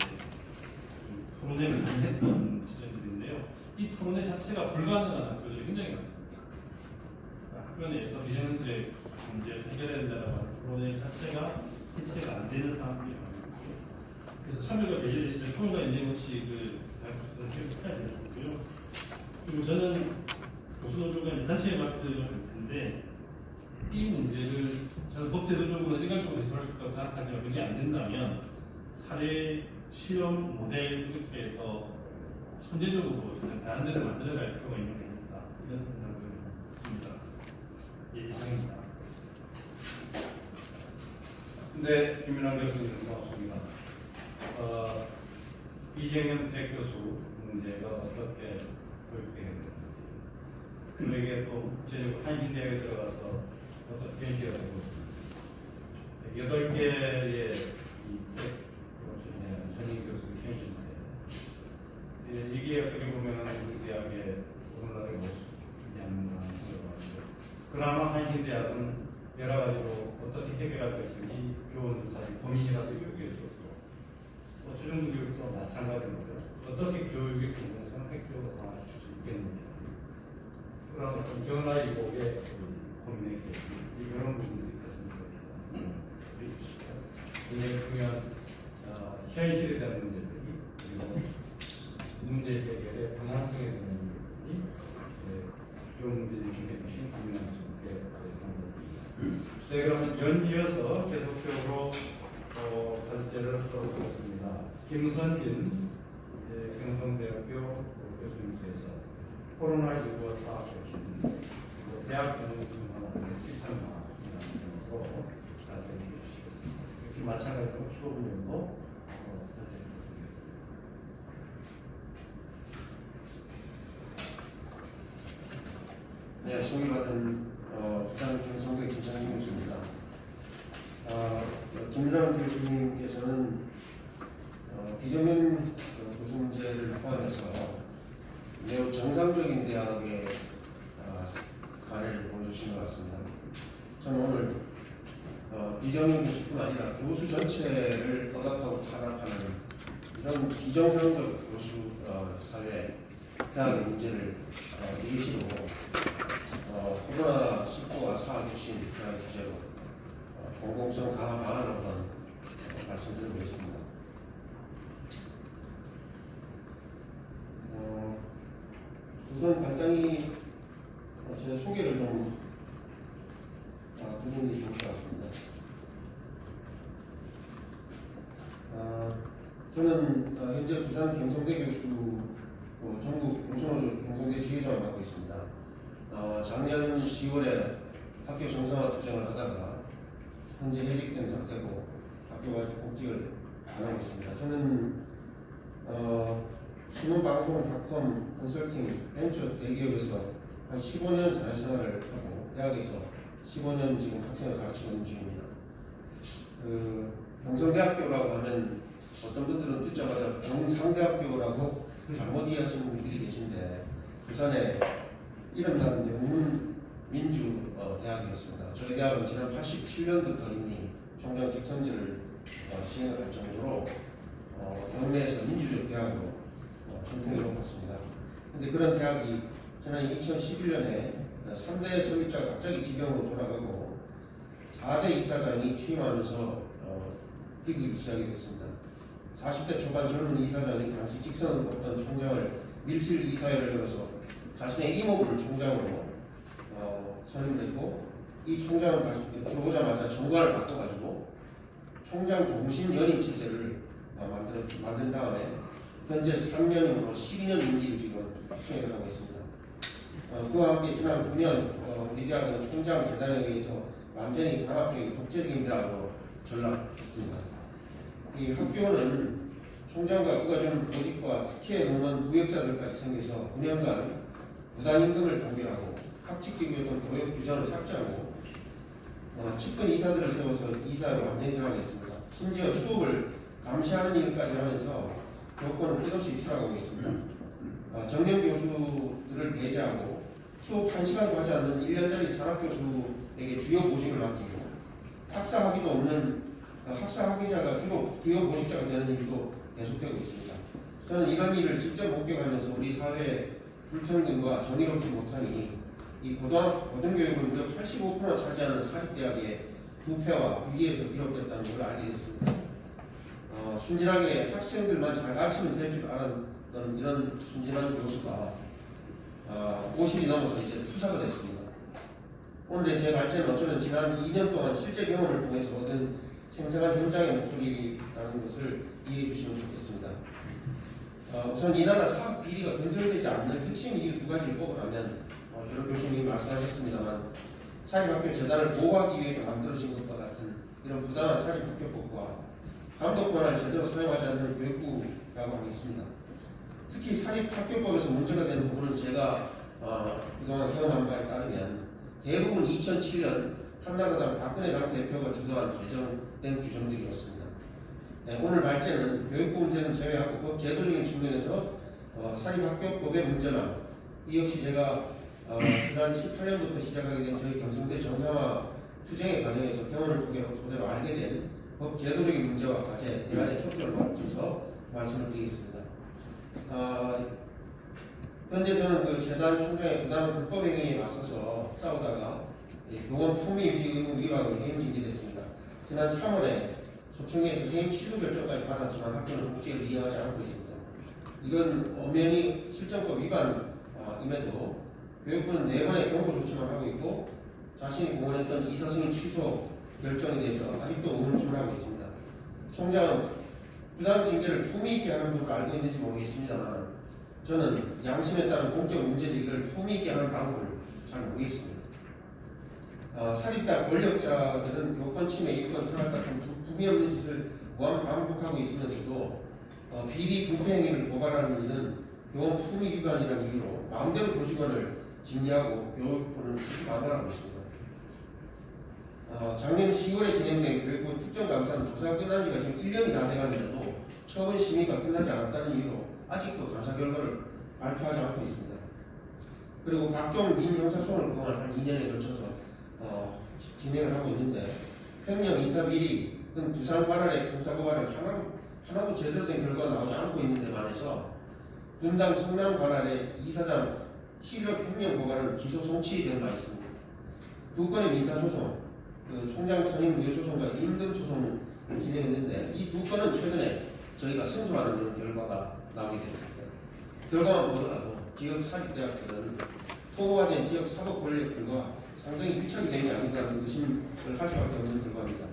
토론회를 했던 지점들인데요. 이 토론회 자체가 불가능한 학교들이 굉장히 많습니다. 그러니까 학교 내에서 비정규직 문제를 해결해야 된다고 하는 토론회 자체가 해체가 안 되는 상황들이 많거든요. 그래서 참여가 배제되시면 토론과 있는 것이 대학교에서 해야 되는 거고요. 그리고 저는 교수노조가 단체에 맡으면 할 텐데 이 문제를 저는 법제도적으로 일괄적으로 해소할 수 있다고 생각하지만 그게 안 된다면 사례, 실험, 모델 이렇게 해서 선제적으로 저는 다른 데를 만들어갈 필요가 있는 게 아닙니다. 이런 생각을 했습니다. 예, 이상입니다. 네, 김민환 교수님 고맙습니다. 이재명 대교수 문제가 어떻게 도입되겠는지, 그에게 또 제주도 한신대학에 들어가서 어떻게 현실화 되고 있습니다. 8개의 전임 교수 현실인데, 이게 어떻게 보면 우리 대학의 오늘날의 모습이지 않는가 생각합니다. 그나마 한신대학은 여러 가지로 어떻게 해결할 것인지 교원 사실 고민이라도 여기에 있었고, 초중고 교육도 마찬가지로요. 어떻게 교육의 공공성 획득을 강화할 수 있겠느냐. 그런 어떤 변화이복의 고민의 계기, 이런 부분들이 있었으면 좋겠습니다. 굉장히 중요한 현실에 대한 문제들이, 그리고 문제 해결의 방향성에 대한 문제들이, 이런 문제들이 굉장히 고민할 수 있게 생각합니다. 네, 그러면 연이어서 계속적으로 발제를 써보겠습니다. 김선진 경성대학교 교수님께서 코로나19와 사업 핵심, 그리고 대학 경영진흥원의 실천과로 발제해 주시겠습니다. 역시 마찬가지로 수업용도 네, 소개받은 부산 경성대 김창진 교수입니다. 김민환 교수님께서는 비정규 교수 문제를 포함해서 매우 정상적인 대학의 사례를 보여주신 것 같습니다. 저는 오늘 비정규 교수뿐 아니라 교수 전체를 억압하고 탄압하는 이런 비정상적 교수 사회 대학의 문제를 이기시고 코로나19와 사학 핵심이라는 주제로 공공성 강화 방안을 한번 말씀드리고 있습니다. 우선 간단히 제 소개를 좀 드리는 게 좋을 것 같습니다. 저는 현재 부산 경성대 교수 전국 교수노조 경성대 지회장을 맡고 있습니다. 작년 10월에 학교 정상화 투쟁을 하다가 현재 해직된 상태고 학교가 아직 복직을 안 하고 있습니다. 저는 신문방송, 닷컴, 컨설팅, 벤처 대기업에서 한 15년 사회생활을 하고 대학에서 15년 지금 학생을 가르치고 있는 중입니다. 경성대학교라고 하면 어떤 분들은 듣자마자 경상대학교라고 잘못 이해하시는 분들이 계신데 부산에 이름나는 영문 민주 대학이었습니다. 저희 대학은 지난 87년부터 이미 총장 직선제를 시행할 정도로 경내에서 민주적 대학으로 전통을 놓았습니다. 그런데 그런 대학이 지난 2011년에 3대 설립자가 갑자기 지병으로 돌아가고 4대 이사장이 취임하면서 비극이 시작이 됐습니다. 40대 초반 젊은 이사장이 당시 직선을 뽑던 총장을 밀실 이사회를 열어서 자신의 이모부를 총장으로 선임됐고, 이 총장을 들어오자마자 정관을 바꿔가지고 총장 동신 연임 체제를 만든 다음에 현재 3년으로 12년 임기를 지금 수행하고 있습니다. 그와 함께 지난 9년 우리 대학은 총장 재단에 의해서 완전히 강압적인 독재적인 대학으로 전락했습니다. 이 학교는 총장과 그가 주는 보직과 특혜에 넘는 부역자들까지 생겨서 9년간 부단임금을 동결하고 학칙기구에서 교육 규정을 삭제하고 측근 이사들을 세워서 이사를 완전히 장악했습니다. 심지어 수업을 감시하는 일까지 하면서 교권을 끝없이 추락하고 있습니다. 정년 교수들을 배제하고 수업 1시간도 하지 않는 1년짜리 산학교수에게 주요 보직을 맡기고 학사 학위도 없는 학사 학위자가 주요 보직자가 되는 일도 계속되고 있습니다. 저는 이런 일을 직접 목격하면서 우리 사회의 불평등과 정의롭지 못하니 이 고등교육을 무려 85% 차지하는 사립대학의 부패와 비리에서 비롯됐다는 걸 알게 됐습니다. 순진하게 학생들만 잘 가르치면 될 줄 알았던 이런 순진한 교수가 50이 넘어서 이제 투사가 됐습니다. 오늘의 제 발제는 어쩌면 지난 2년 동안 실제 경험을 통해서 얻은 생생한 현장의 목소리라는 것을 이해해 주시면 좋겠습니다. 우선 이 나라 사학 비리가 변절되지 않는 핵심 이유 두 가지를 꼽으라면 여러 교수님이 말씀하셨습니다만 사립학교 재단을 보호하기 위해서 만들어진 것과 같은 이런 부당한 사립학교법과 감독 권한을 제대로 사용하지 않는 교육부라고 하겠습니다. 특히 사립학교법에서 문제가 되는 부분은 제가 그동안 경험한 바에 따르면 대부분 2007년 한나라당 박근혜 당 대표가 주도한 개정된 규정들이었습니다. 네, 오늘 발제는 교육부 문제는 제외하고 법 제도적인 측면에서 사립학교법의 문제만 이 역시 제가 지난 18년부터 시작하게 된 저희 경성대 정상화 투쟁의 과정에서 경험을 토대로 알게 된 법 제도적인 문제와 과제 대안에 초점을 맞춰서 말씀을 드리겠습니다. 현재 저는 그 재단 총장의 부당한 불법 행위에 맞서서 싸우다가 교원 품위 유지 의무 위반으로 해임 징계됐습니다. 지난 3월에 소총회에서 해임 취소 결정까지 받았지만 학교는 복직을 이행하지 않고 있습니다. 이건 엄연히 실정법 위반임에도 교육부는 4번의 경고 조치만 하고 있고 자신이 공언했던 이사승인 취소 결정에 대해서 아직도 의문을 하고 있습니다. 총장은 부당 징계를 품위 있게 하는 걸 알고 있는지 모르겠습니다만 저는 양심에 따른 공적 문제제기를 품위 있게 하는 방법을 잘 모르겠습니다. 사립대학 권력자들은 교권 침해, 인권 탄압 같은 부미 없는 짓을 반복하고 있으면서도 비리 부패 행위를 고발하는 일은 교원 품위 위반이라는 이유로 마음대로 교직원을 징계하고 교육부는 수시 방관하고 있습니다. 작년 10월에 진행된 교육부 특정감사는 조사가 끝난 지가 지금 1년이 다 돼가는데도 처분 심의가 끝나지 않았다는 이유로 아직도 감사 결과를 발표하지 않고 있습니다. 그리고 각종 민형사소송을 그동안 한 2년에 걸쳐서 진행을 하고 있는데 횡령, 인사비리 등 부산 관할의 검사 고발은 하나도 제대로 된 결과가 나오지 않고 있는 데 반해서 분당 성남 관할의 이사장 실력 횡령 고발은 기소 송치된 바 있습니다. 두 건의 민사소송, 총장 선임 무효 소송과 임금 소송을 진행했는데 이 두 건은 최근에 저희가 승소하는 이런 결과가 나오게 되었습니다. 결과만 보더라도 지역 사립대학들은 포괄된 지역 사법 권력들과 상당히 유착이 되는 게 아닌가라는 의심을 할 수밖에 없는 결과입니다.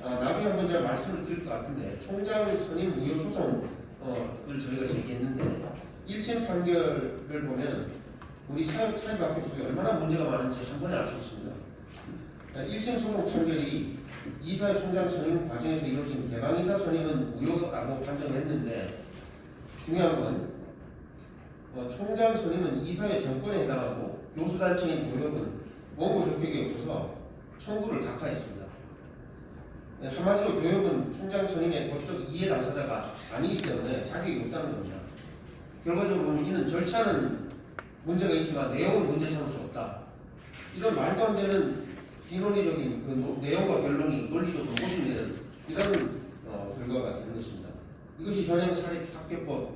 나중에 한번 제가 말씀을 드릴 것 같은데 총장 선임 무효 소송을 저희가 제기했는데 1심 판결을 보면 우리 사립학교법이 얼마나 문제가 많은지 한 번에 알 수 있습니다. 1심 소송 판결이 이사회 총장 선임 과정에서 이루어진 개방이사 선임은 무효라고 판정했는데 중요한 건 총장 선임은 이사회 정권에 해당하고 교수단체인 교육은 원고 적격이 없어서 청구를 각하했습니다. 한마디로 교육은 총장 선임의 법적 이해 당사자가 아니기 때문에 자격이 없다는 겁니다. 결과적으로 보면 이는 절차는 문제가 있지만 내용은 문제 삼을 수 없다. 이런 말도 안 되는 비논리적인 그 내용과 결론이 논리적으로 모순되는 이런 결과가 되는 것입니다. 이것이 현행 사립학교법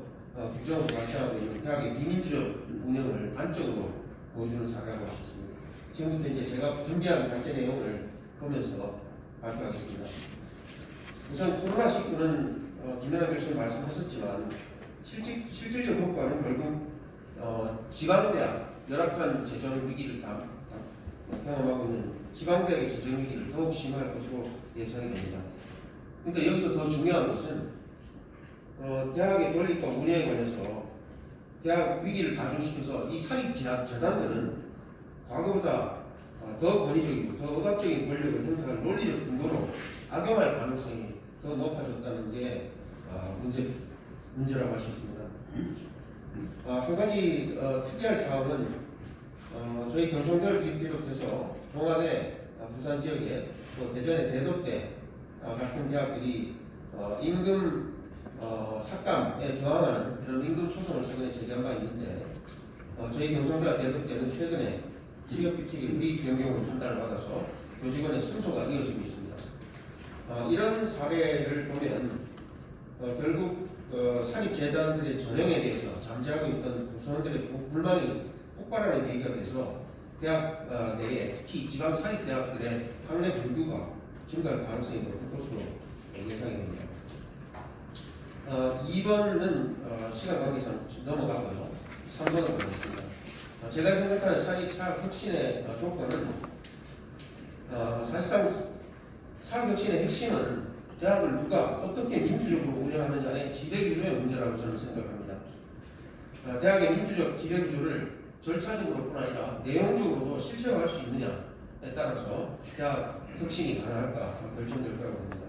규정으로 발생하고 있는 대학의 비민주적 운영을 단적으로 보여주는 사례라고 할 수 있습니다. 지금부터 이제 제가 준비한 발제 내용을 보면서 발표하겠습니다. 우선 코로나19는 김연아 교수님 말씀하셨지만 실질적 효과는 결국 지방대학 열악한 재정 위기를 경험하고 있는 지방대학의 재정 위기를 더욱 심화할 것으로 예상이 됩니다. 그런데 여기서 더 중요한 것은 대학의 존립과 운영에 관해서 대학 위기를 가중시켜서 이 사립재단들은 과거보다 더 권위적이고 더 억압적인 권력을 행사할 논리적 근거로 악용할 가능성이 더 높아졌다는 게 문제라고 할 수 있습니다. 한 가지 특이할 사항은 저희 경성대를 비롯해서 동안에 부산 지역에 또 대전의 대덕대 같은 대학들이 임금 삭감에 저항하는 이런 임금 소송을 최근에 제기한 바 있는데 저희 경성대와 대덕대는 최근에 취업규칙이 우리 변경으로 판단을 받아서 교직원의 승소가 이어지고 있습니다. 이런 사례를 보면 결국 사립재단들의 전형에 대해서 잠재하고 있던 구성원들의 불만이 폭발하는 계기가 돼서 대학 내에 특히 지방 사립대학들의 학내 분규가 증가할 가능성이 높을 것으로 예상이 됩니다. 2번은 시간 관계상 넘어가고요. 3번은 가겠습니다. 제가 생각하는 사립사학 혁신의 조건은 사실상 사학 혁신의 핵심은 대학을 누가 어떻게 민주적으로 운영하느냐의 지배구조의 문제라고 저는 생각합니다. 대학의 민주적 지배구조를 절차적으로뿐 아니라 내용적으로도 실체화할 수 있느냐에 따라서 대학 혁신이 가능할까 결정될 거라고 봅니다.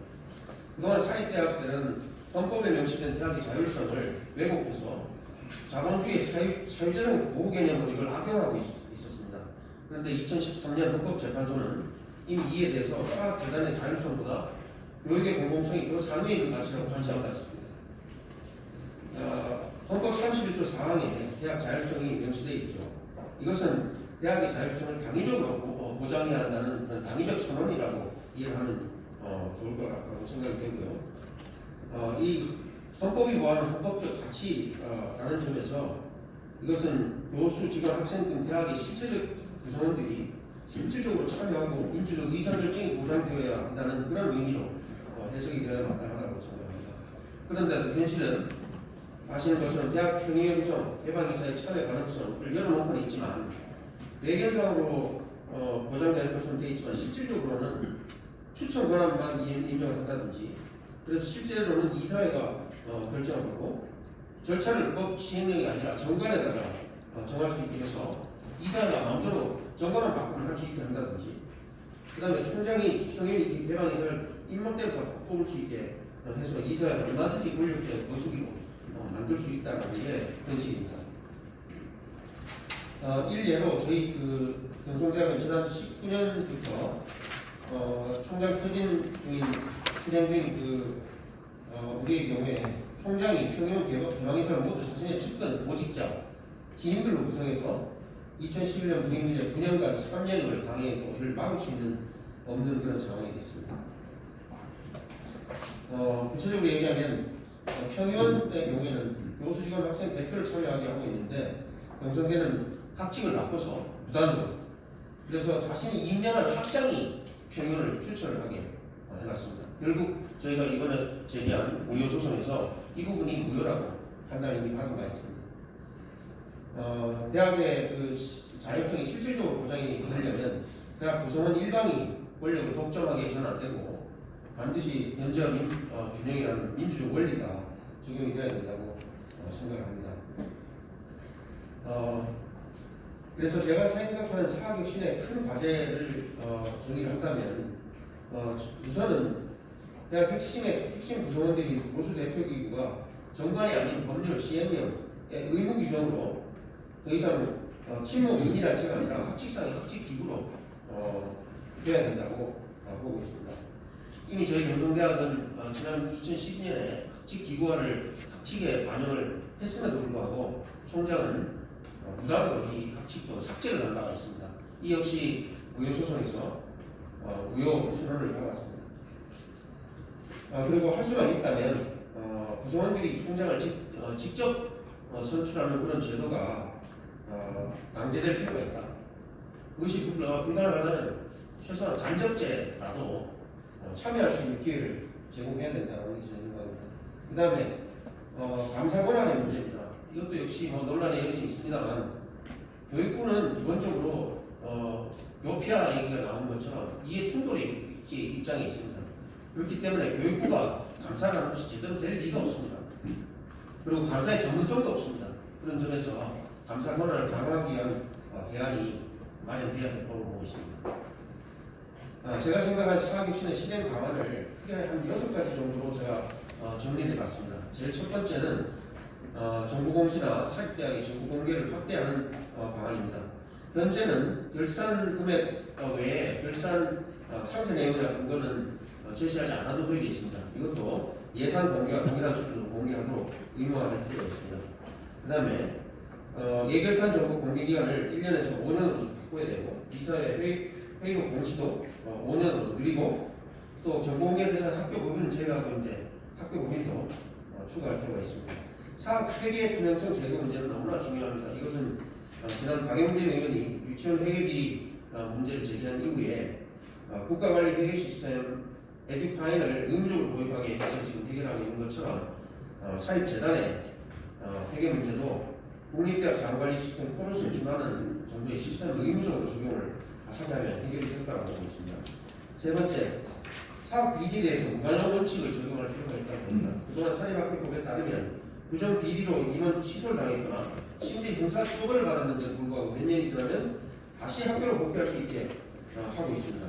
그동안 사립대학들은 헌법에 명시된 대학의 자율성을 왜곡해서 자본주의 사유재정 보호 개념으로 이걸 악용하고 있었습니다. 그런데 2013년 헌법재판소는 이미 이에 대해서 사학재단의 자율성보다 교육의 공공성이 더 상위에 있는 가치라고 판시한 바 있습니다. 헌법 31조 4항에 대학 자율성이 명시되어 있죠. 이것은 대학의 자율성을 당위적으로 보장해야 한다는 그런 당위적 선언이라고 이해하면 좋을 거라고 생각이 되고요. 이 헌법이 보하는 헌법적 가치라는 점에서 이것은 교수, 직원, 학생 등 대학의 실체적 구성원들이 실질적으로 참여하고 민주적 의사결정이 보장되어야 한다는 그런 의미로 해석이 되어야 마땅하다고 생각합니다. 그런데 현실은 아시는 것처럼 대학 평의 구성, 개방이사의 참여 가능성을 열어놓고는 있지만 외견상으로 보장되는 것으로 되어 있지만 실질적으로는 추천 권한만 인정을 한다든지 그래서 실제로는 이사회가 결정하고 절차를 법 시행령이 아니라 정관에다가 정할 수 있게 해서 이사회가 마음대로 정관만 바꾸면 할 수 있게 한다든지 그 다음에 총장이 평일 개방이사를 입맛대로 뽑을 수 있게 해서 이사회가 얼마든지 권력제 거수기로 만들 수 있다는 게 현실입니다. 일례로 저희 경성대학은 지난 19년부터 총장 퇴진 중인 우리의 경우에 총장이 평형 개방이사를 모두 자신의 측근 보직자 지인들로 구성해서 2011년 부임 이래 9년간 3년을 강의했고 이를 막을 수 없는 그런 상황이 됐습니다. 구체적으로 얘기하면 평의원의 경우에는 교수, 직원, 학생 대표를 참여하게 하고 있는데 경성대는 학칙을 바꿔서 무단으로 그래서 자신이 임명한 학장이 평의원을 추천을 하게 해놨습니다. 결국 저희가 이번에 제기한 무효 소송에서 이 부분이 무효라고 판단이 받은 바 있습니다. 대학의 자율성이 실질적으로 보장이 되려면 대학 구성원 일방이 권력을 독점하게 해서는 안 되고 반드시 연제와 균형이라는 민주적 원리가 적용이 되어야 된다고 생각합니다. 그래서 제가 생각하는 사학혁신의 큰 과제를 정리를 한다면 우선은 대학 핵심 구성원들이 보수 대표기구가 정관이 아닌 법률 시행령의 의무 규정으로 더 이상 친목 윤리단체가 아니라 학칙상의 학칙기구로 되어야 된다고 보고 있습니다. 이미 저희 경성대학은 지난 2012년에 학칙기구화를 학칙에 반영을 했음에도 불구하고 총장은 무단으로 이 학칙도 삭제를 한 바가 있습니다. 이 역시 무효소송에서 무효 선언을 해왔습니다. 그리고 할 수만 있다면 구성원들이 총장을 직접 선출하는 그런 제도가 강제될 필요가 있다. 그것이 불가능하다면 최소한 간접제라도 참여할 수 있는 기회를 제공해야 된다는 게 제 생각입니다. 그 다음에 감사 권한의 문제입니다. 이것도 역시 논란의 여전히 있습니다만 교육부는 기본적으로 교피아 얘기가 나온 것처럼 이해 충돌의 입장에 있습니다. 그렇기 때문에 교육부가 감사를 하는 것이 제대로 될 리가 없습니다. 그리고 감사의 전문성도 없습니다. 그런 점에서 감사 권한을 강화하기 위한 대안이 마련돼야 될 거로 보고 있습니다. 제가 생각한 사학교육신의 실행 방안을 크게 한 6가지 정도로 제가 정리를 해봤습니다. 제일 첫 번째는 정보공시나 사립대학의 정보공개를 확대하는 방안입니다. 현재는 결산 금액 외에 결산 상세 내용이나 근거는 제시하지 않아도 되게 있습니다. 이것도 예산 공개와 동일한 수준으로 공개하도록 의무화할 필요가 있습니다. 그 다음에 예결산 정보 공개 기간을 1년에서 5년으로 바꿔야 되고 비서의 회의록 공시도 5년으로 늘리고 또 정보공개 대상 학교 법인은 제외하고 있는데 학교 법인도 추가할 필요가 있습니다. 사학 회계 투명성 제거 문제는 너무나 중요합니다. 이것은 지난 박영진 의원이 유치원 회계비리 문제를 제기한 이후에 국가관리 회계 시스템 에듀파인을 의무적으로 도입하기 위해서 지금 해결하고 있는 것처럼 사립재단의 회계 문제도 국립대학 자본관리 시스템 코러스에 준하는 정도의 시스템을 의무적으로 적용을 하자면 해결이 될 거라고 보고 있습니다. 세 번째, 사학 비리에 대해서 무관용 원칙을 적용할 필요가 있다고 봅니다. 그동안 사립학교법에 따르면 부정 비리로 임원 취소를 당했거나 심지어 형사 처벌을 받았는데도 불구하고 몇 년이 지나면 다시 학교로 복귀할 수 있게 하고 있습니다.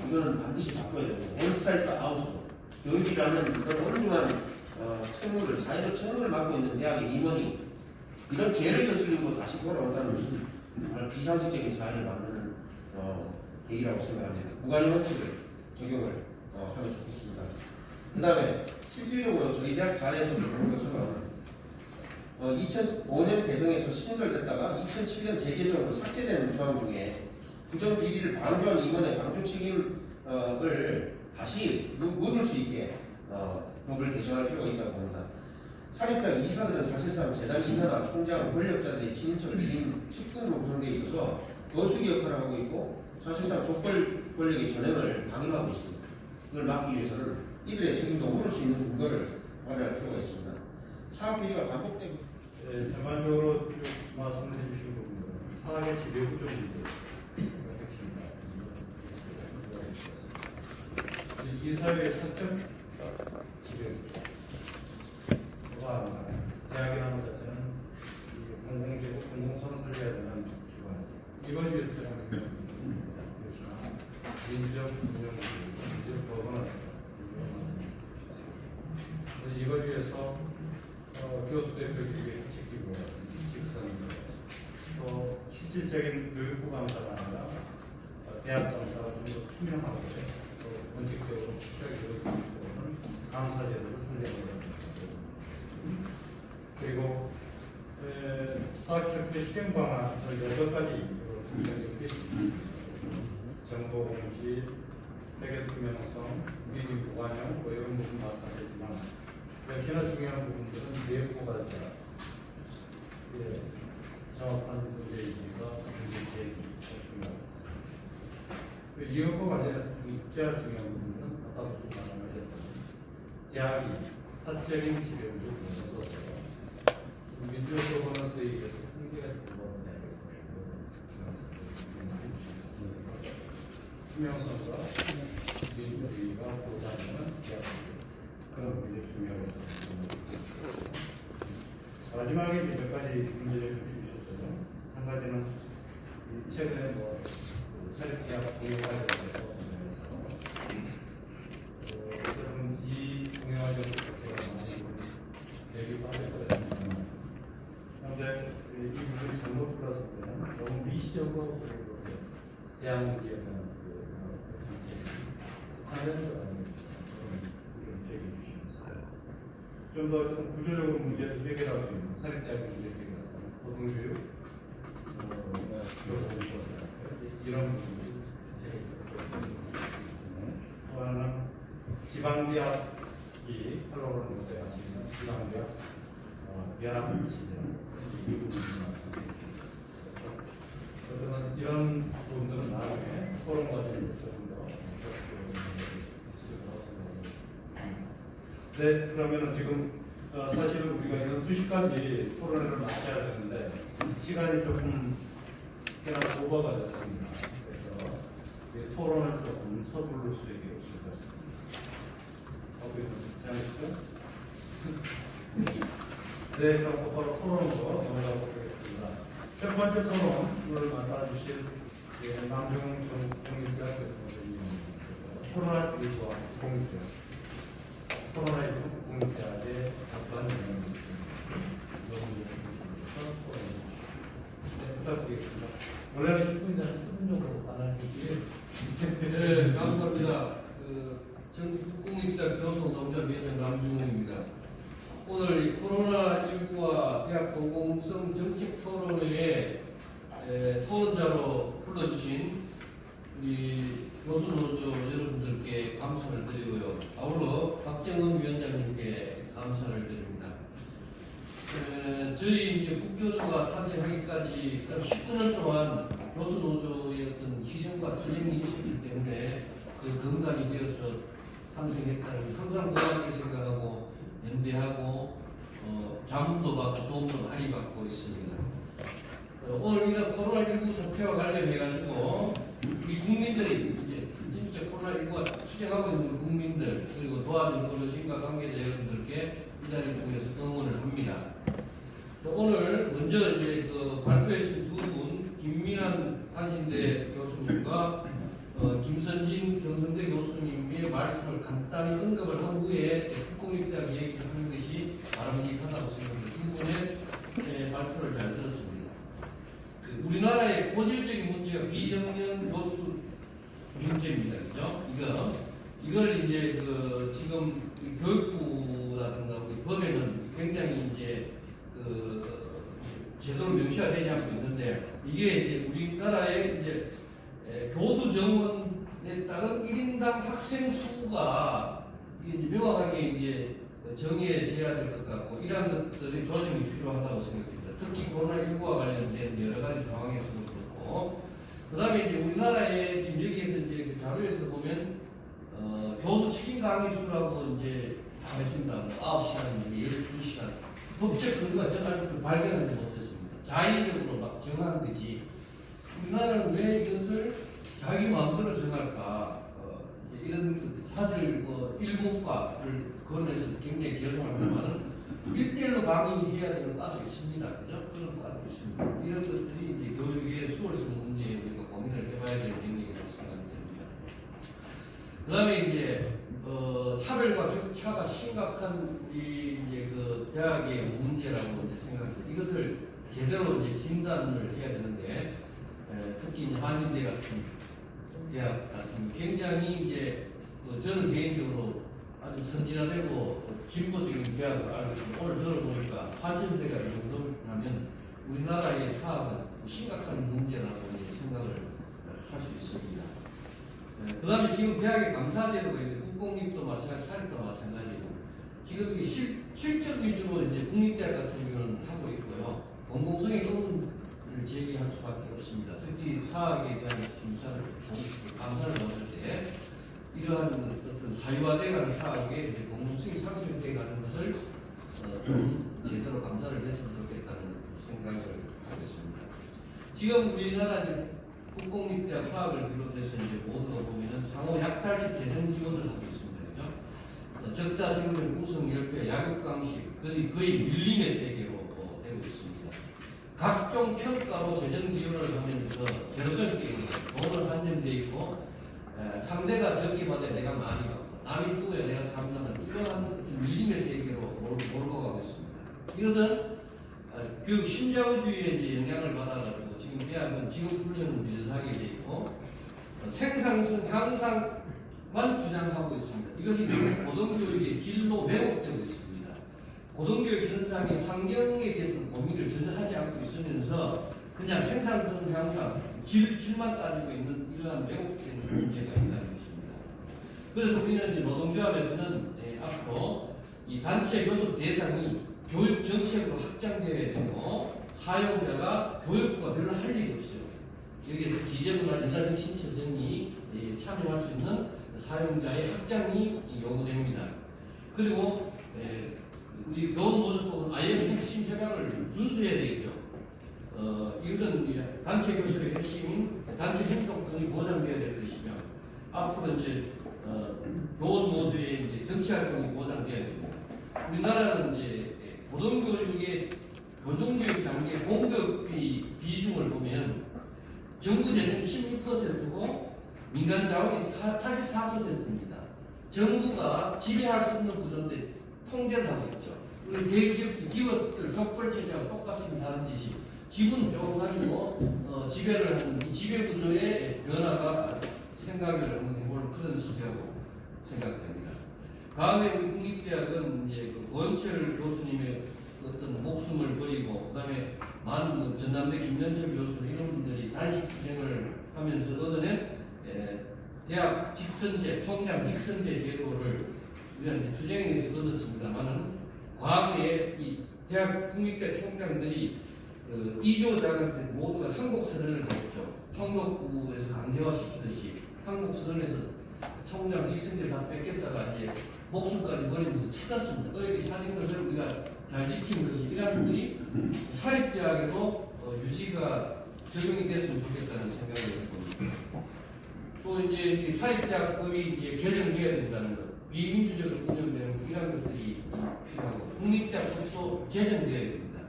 이거는 반드시 바꿔야 되고 원스타일 아웃으로 교육이라는 그런 엄중한 책무를 사회적 책무를 맡고 있는 대학의 임원이 이런 죄를 저지르고 다시 돌아온다는 것은 정말 비상식적인 사회를 만드는 얘기라고 생각합니다. 무관용 원칙을 적용을 하면 좋겠습니다. 그 다음에 실질적으로 저희 대학 사례에서 보는 것처럼 2005년 개정에서 신설됐다가 2007년 재개정으로 삭제된 조항 중에 부정 비리를 방조한 임원의 강조 책임을 다시 묻을 수 있게 법을 개정할 필요가 있다고 봅니다. 사립대학 이사들은 사실상 재단 이사나 총장, 권력자들의 친인척을 지인 측근으로 구성되어 있어서 거수기 역할을 하고 있고 사실상 족벌 권력의 전횡을 방임하고 있습니다. 그걸 막기 위해서는 이들의 책임도 물을 수 있는 근거를 마련할 필요가 있습니다. 사학비리가 반복되고 전반적으로 말씀을 해주신 부분은 사학의 지배 구조입니다. 이 사회의 설정 지배 구조. 대학이라는 것 자체는 공공재고 공공선을 살려야 되는 기관이죠. 이걸 위해서 민주적 운영, 민주적 법원을 이걸 위해서 교수들 교육의 지키고 또 실질적인 교육부 감사가 아니라 대학 감사가 좀 더 투명하고 또 원칙적으로 실질적으로 감사 제도를 설계하는 그리고 사학협회 시행 방안을 8가지로 분류되어 있습니다. 정보 공시, 회계 투명성, 미리 무관용, 이런 부분 마찬가지지만 역시나 중요한 부분들은 내부가 정확한 문제의식과 문제 제기 중요합니다. 이것과 관련해서 진짜 중요한 부분은 아까도 좀 말씀하셨던 대학이 사적인 기회를 주어서 민주적 거버넌스에 의해서 통계가 주어지는 투명성과 민주주의가 보장하는 그런 문제 중요하다고 마지막에 몇 가지 문제를 주셨어요. 한 가지는 최근에 사립대학 공영화에 대해서 이 공영화적으로 자체가 많이 얘기 빠졌거든요. 그런데 이 부분이 잘못 풀었을 때는 너무 미시적으로 대학 문제에 대한 좀 더 구조적으로 문제를 해결할 수 있는 사립대학 문제 해결하는 고등교육, 이런 부분이 또 하나는 지방대학이 팔로우를 못해야 하시는 지방대학 연합 지정 이 부분이 그러면 이런 부분들은 나중에 포럼 과정에서 좀 더 네, 그러면은 지금 사실은 우리가 이런 2시까지 토론회를 마쳐야 되는데 시간이 조금 꽤나 오버가 됐습니다. 그래서 이 토론을 조금 서두를 수 있게 없을 것 같습니다. 괜찮으시죠? 네, 그럼 바로 토론으로 넘어가 보겠습니다. 첫 번째 토론을 맡아주실 남정훈 전국공익대학 교수님께서 코로나19와 공익대학, 코로나19 공익대학의 답변 부탁드리겠습니다. 원래는 10분이나 10분 정도 받아주시고요. 네, 감사합니다. 전국공익대학 교수노동자위원장 남중훈입니다. 오늘 이 코로나19와 대학 공공성 정책 토론회에 토론자로 불러주신 우리 교수노조 여러분들께 감사를 드리고요. 아울러 박정은 위원장님께 감사를 드립니다. 저희 이제 국교수가 탄생하기까지 19년 동안 교수노조의 어떤 희생과 투쟁이 있었기 때문에 그 근간이 되어서 탄생했다는 항상 고맙게 생각하고 연대하고 자문도 받고 도움도 많이 받고 있습니다. 오늘 이런 코로나19 사태와 관련해가지고 우리 국민들이 이제 진짜 코로나19가 투쟁하고 있는 국민들 그리고 도와준 어르신과 관계자 여러분들께 이 자리를 통해서 응원을 합니다. 오늘 먼저 이제 발표해주신 두 분, 김민환 한신대 교수님과 김선진 경성대 교수님의 말씀을 간단히 언급을 한 후에 국공립대학 얘기를 하는 것이 바람직하다고 생각합니다. 두 분의 발표를 잘 들었습니다. 우리나라의 고질적인 문제가 비정년 교수 문제입니다. 그죠? 이걸 이제 지금 교육부라든가 우리 법에는 굉장히 이제 제대로 명시가 되지 않고 있는데 이게 이제 우리나라의 이제 교수 정원에 따른 1인당 학생 수가 이게 이제 명확하게 이제 정해져야 될 것 같고 이러한 것들이 조정이 필요하다고 생각합니다. 특히 코로나19와 관련된 여러 가지 상황에서도 그렇고 그 다음에 이제 우리나라의 지금 여기에서 이제 그 자료에서 보면 교수 책임 강의 수라고 이제 하겠습니다. 9시간, 12시간 법적 근거가 저는 아직도 발견하지 못했습니다. 자의적으로 막 정한 거지. 우리나라는 왜 이것을 자기 마음대로 정할까? 이런 사실 일본과를 거론해서 굉장히 결정합니다만은 1대1로 강의해야 되는 과도 있습니다. 그죠? 그런 과도 있습니다. 이런 것들이 이제 교육의 수월성 문제에 우리가 고민을 해봐야 될 영역이라고 생각됩니다. 그 다음에 이제 차별과 격차가 심각한 이제 대학의 문제라고 이제 생각합니다. 이것을 제대로 이제 진단을 해야 되는데 특히 이제 한신대 같은 대학 같은 굉장히 이제 저는 개인적으로 아주 선진화되고 진보적인 대학을 알고 있습니다. 오늘 들어보니까 한신대가 이 정도라면 우리나라의 사학은 심각한 문제라고 이제 생각을 할 수 있습니다. 그 다음에 지금 대학의 감사제도가 있는데 국공립도 마찬가지, 사립도 마찬가지고 지금 이게 실적 위주로 이제 국립대학 같은 경우는 하고 있고요. 공공성의 의문을 제기할 수밖에 없습니다. 특히 사학에 대한 심사를 감사를 받을 때 이러한 어떤 사유화되어가는 사학에 공공성이 상승되어가는 것을 제대로 감사를 했으면 좋겠다는 생각을 하겠습니다. 지금 우리나라 국공립대학 사학을 비롯해서 이제 모두가 보면은 상호 약탈식 재정 지원을 하고 있습니다. 그죠? 적자 생명 우승 10회 야구 강식 거의 밀림의 세계로 되고 있습니다. 각종 평가로 재정 지원을 하면서 제로성 게임입니다. 돈을 한정돼 있고 상대가 적게 받아 내가 많이 받고 남이 죽어야 내가 산다는 이러한 밀림의 세계로 몰고 가고 있습니다. 이것은 교육 신자유주의에 이제 영향을 받아가지고 지금 대학은 지금 훈련은 비슷하게 돼 있고 생산성 향상만 주장하고 있습니다. 이것이 고등교육의 질로 왜곡되고 있습니다. 고등교육 현상의 환경에 대해서는 고민을 전혀 하지 않고 있으면서 그냥 생산성 향상, 질만 따지고 있는 이러한 왜곡된 문제가 있다는 것입니다. 그래서 우리는 이제 노동조합에서는 앞으로 이 단체 교섭 대상이 교육 정책으로 확장되어야 되고 사용자가 교육부가 별로 할 일이 없어요. 여기에서 기재부나 인사정신처장이 참여할 수 있는 사용자의 확장이 요구됩니다. 그리고 우리 교원노조법은 ILO 핵심 협약을 준수해야 되겠죠. 이것은 단체 교섭의 핵심인 단체 행동 등이 보장되어야 될 것이며 앞으로 이제 교원 노조의 이제 정치 활동이 보장되어야 됩니다. 우리나라는 이제 고등교육의 고등교육 단계 공급비 비중을 보면 정부 재정이 16%고 민간 자원이 84%입니다. 정부가 지배할 수 없는 구조인데 통제를 하고 있죠. 대기업, 기업들 족벌체제와 똑같습니다. 하는 짓이 지분 조금 가지고 지배를 하는 이 지배 구조의 변화가 생각을 한번 해볼 그런 시기라고 생각됩니다. 과거에 우리 국립대학은 이제 그 고영철 교수님의 어떤 목숨을 버리고 그다음에 많은 전남대 김연철 교수 이런 분들이 단식 투쟁을 하면서 얻어낸 대학 직선제, 총장 직선제 제도를 위한 투쟁에 의해서 얻었습니다만은 과거에 이 대학 국립대 총장들이 2조 자금 때 모두가 한국선언을 했죠. 총독부에서 강제화시키듯이 한국선언에서 총장 직선제 다 뺏겠다가 이제 목숨까지 버리면서 찾았습니다. 여기 사는 것을 우리가 잘 지키는 것이 이런 분들이 사립대학에도 유지가 적용이 됐으면 좋겠다는 생각을 해봅니다. 또 이제 사립대학법이 이제 개정되어야 된다는 것, 비민주적으로 운영되는 것, 이런 것들이 필요하고 국립대학법도 제정되어야 됩니다.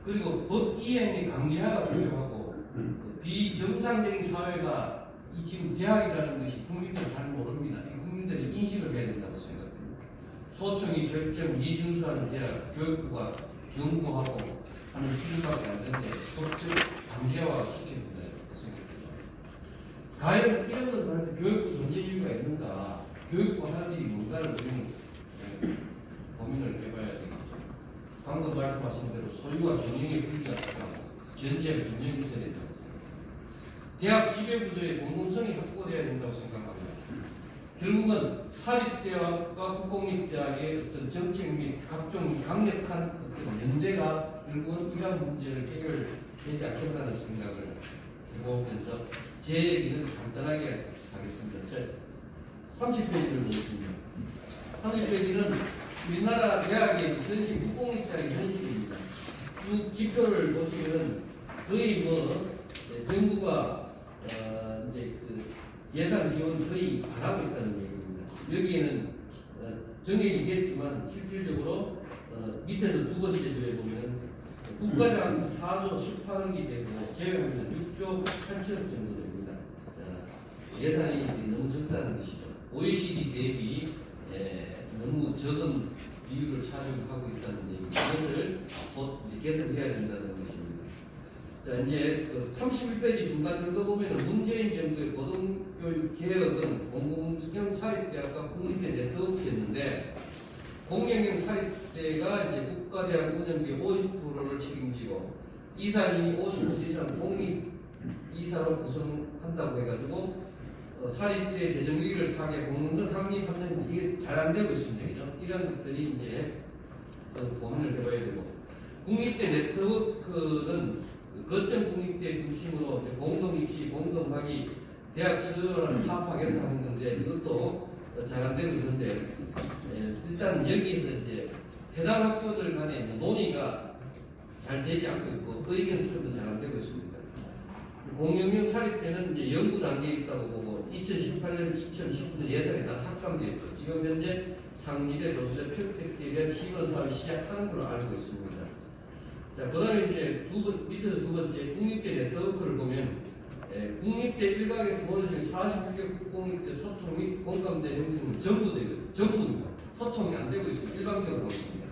그리고 법 이행의 강제화가 필요하고 그 비정상적인 사회가 이 지금 대학이라는 것이 국민들은 잘 모릅니다. 국민들이 인식을 해야 된다고 생각합니다. 소총이 결정 미준수하는 대학 교육부가 연구하고 하는 수준밖에 안 되는데 법적 강제화 시켜야 된다고 생각합니다. 과연 이런 것을 할 때 교육부 존재 이유가 있는가? 교육부 사람들이 뭔가를 우리는 고민을 해봐야 되겠죠. 방금 말씀하신 대로 소유와 경영의 분리가 필요하고 견제와 균형이 있어야 된다고 생각합니다. 대학 지배구조의 공공성이 확보되어야 된다고 생각합니다. 결국은 사립대학과 국공립대학의 어떤 정책 및 각종 강력한 어떤 연대가 결국은 이러한 문제를 해결되지 않겠다는 생각을 해보면서 제 얘기는 간단하게 하겠습니다. 30페이지를 보겠습니다. 30페이지는 우리나라 대학의 현실, 국공립대학의 현실입니다. 쭉 지표를 보시면은 거의 정부가 이제 그 예산 지원 거의 안 하고 있다는 얘기입니다. 여기에는 정해지겠지만 실질적으로 밑에서 두 번째 조에 보면 국가자금 4조 18억이 되고 제외하면 6조 8천억 정도 됩니다. 예산이 너무 적다는 것이죠. OECD 대비 너무 적은 비율을 차지하고 있다는 얘기. 이것을 곧 개선해야 된다는 것입니다. 자, 이제 31페이지 중간 읽어보면 문재인 정부의 고등교육 개혁은 공공형 사립대학과 국립대 네트워크였는데 공영형 사립대가 이제 국가대학 운영비 50%를 책임지고 이사님이 50% 이상 공립 이사로 구성한다고 해가지고 사립대 재정비를 타게 공공성 확립하는 이게 잘 안 되고 있습니다. 그죠? 이런 것들이 이제 고민을 해봐야 되고 국립대 네트워크는 거점 국립대 중심으로 공동 입시, 공동 학위, 대학 수료를 파악하겠다는 건데 이것도 잘 안 되고 있는데 일단 여기에서 이제 해당 학교들 간에 논의가 잘 되지 않고 있고 그 의견 수렴도 잘 안 되고 있습니다. 공영형 사립대는 이제 연구 단계에 있다고 보고 2018년, 2019년 예산이 다 삭감되어 있고 지금 현재 상지대, 도시대, 평택대에 대한 시범 사업이 시작하는 걸로 알고 있습니다. 자, 그 다음에 이제 밑에서 두 번째 국립대 네트워크를 보면 국립대 일각에서 모여진 41개 국공립대 소통 및 공감대 형성은 전부입니다. 소통이 안 되고 있습니다. 일방적으로 있습니다.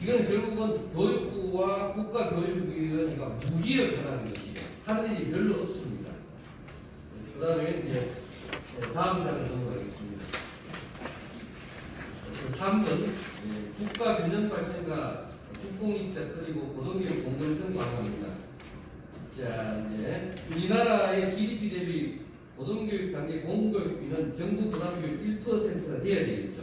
이건 결국은 교육부와 국가교육위원회가 무기력하다는 것이죠. 하는 일이 별로 없습니다. 그 다음에 이제 다음 장을 넘어가겠습니다. 3번 국가균형발전과 국공립대 그리고 고등교육 공정성 강화입니다. 자, 이제 우리나라의 GDP 대비 고등교육 단계 공교육비는 정부 부담률 1%가 돼야 되겠죠.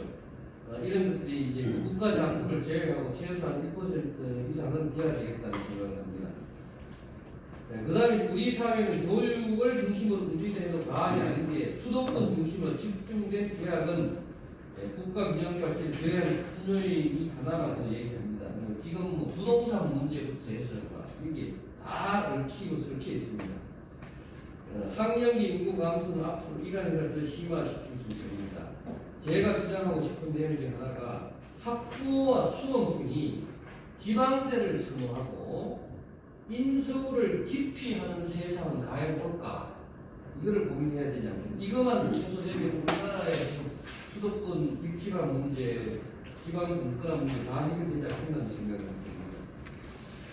이런 것들이 이제 국가 장학금을 제외하고 최소한 1% 이상은 돼야 되겠다는 생각을 합니다. 그 다음에 우리 사회는 교육을 중심으로 움직이는 과학이 아닌 게 수도권 중심으로 집중된 대학은 국가 균형 발전에 대한 큰 요인이 하나라고 얘기합니다. 지금 부동산 문제부터 해서 이게 다 얽히고 설켜 있습니다. 학령기 인구 감소는 앞으로 이러한 것을 더 심화시킬 수 있습니다. 제가 주장하고 싶은 내용 중 하나가 학부와 수험생이 지방대를 선호하고 인수를 깊이 하는 세상은 과연 올까? 이거를 고민해야 되지 않겠나? 이것만 해소되면 우리나라의 수도권 빅지방 문제, 지방 문과한 문제 다 해결되지 않겠다는 생각이 듭니다.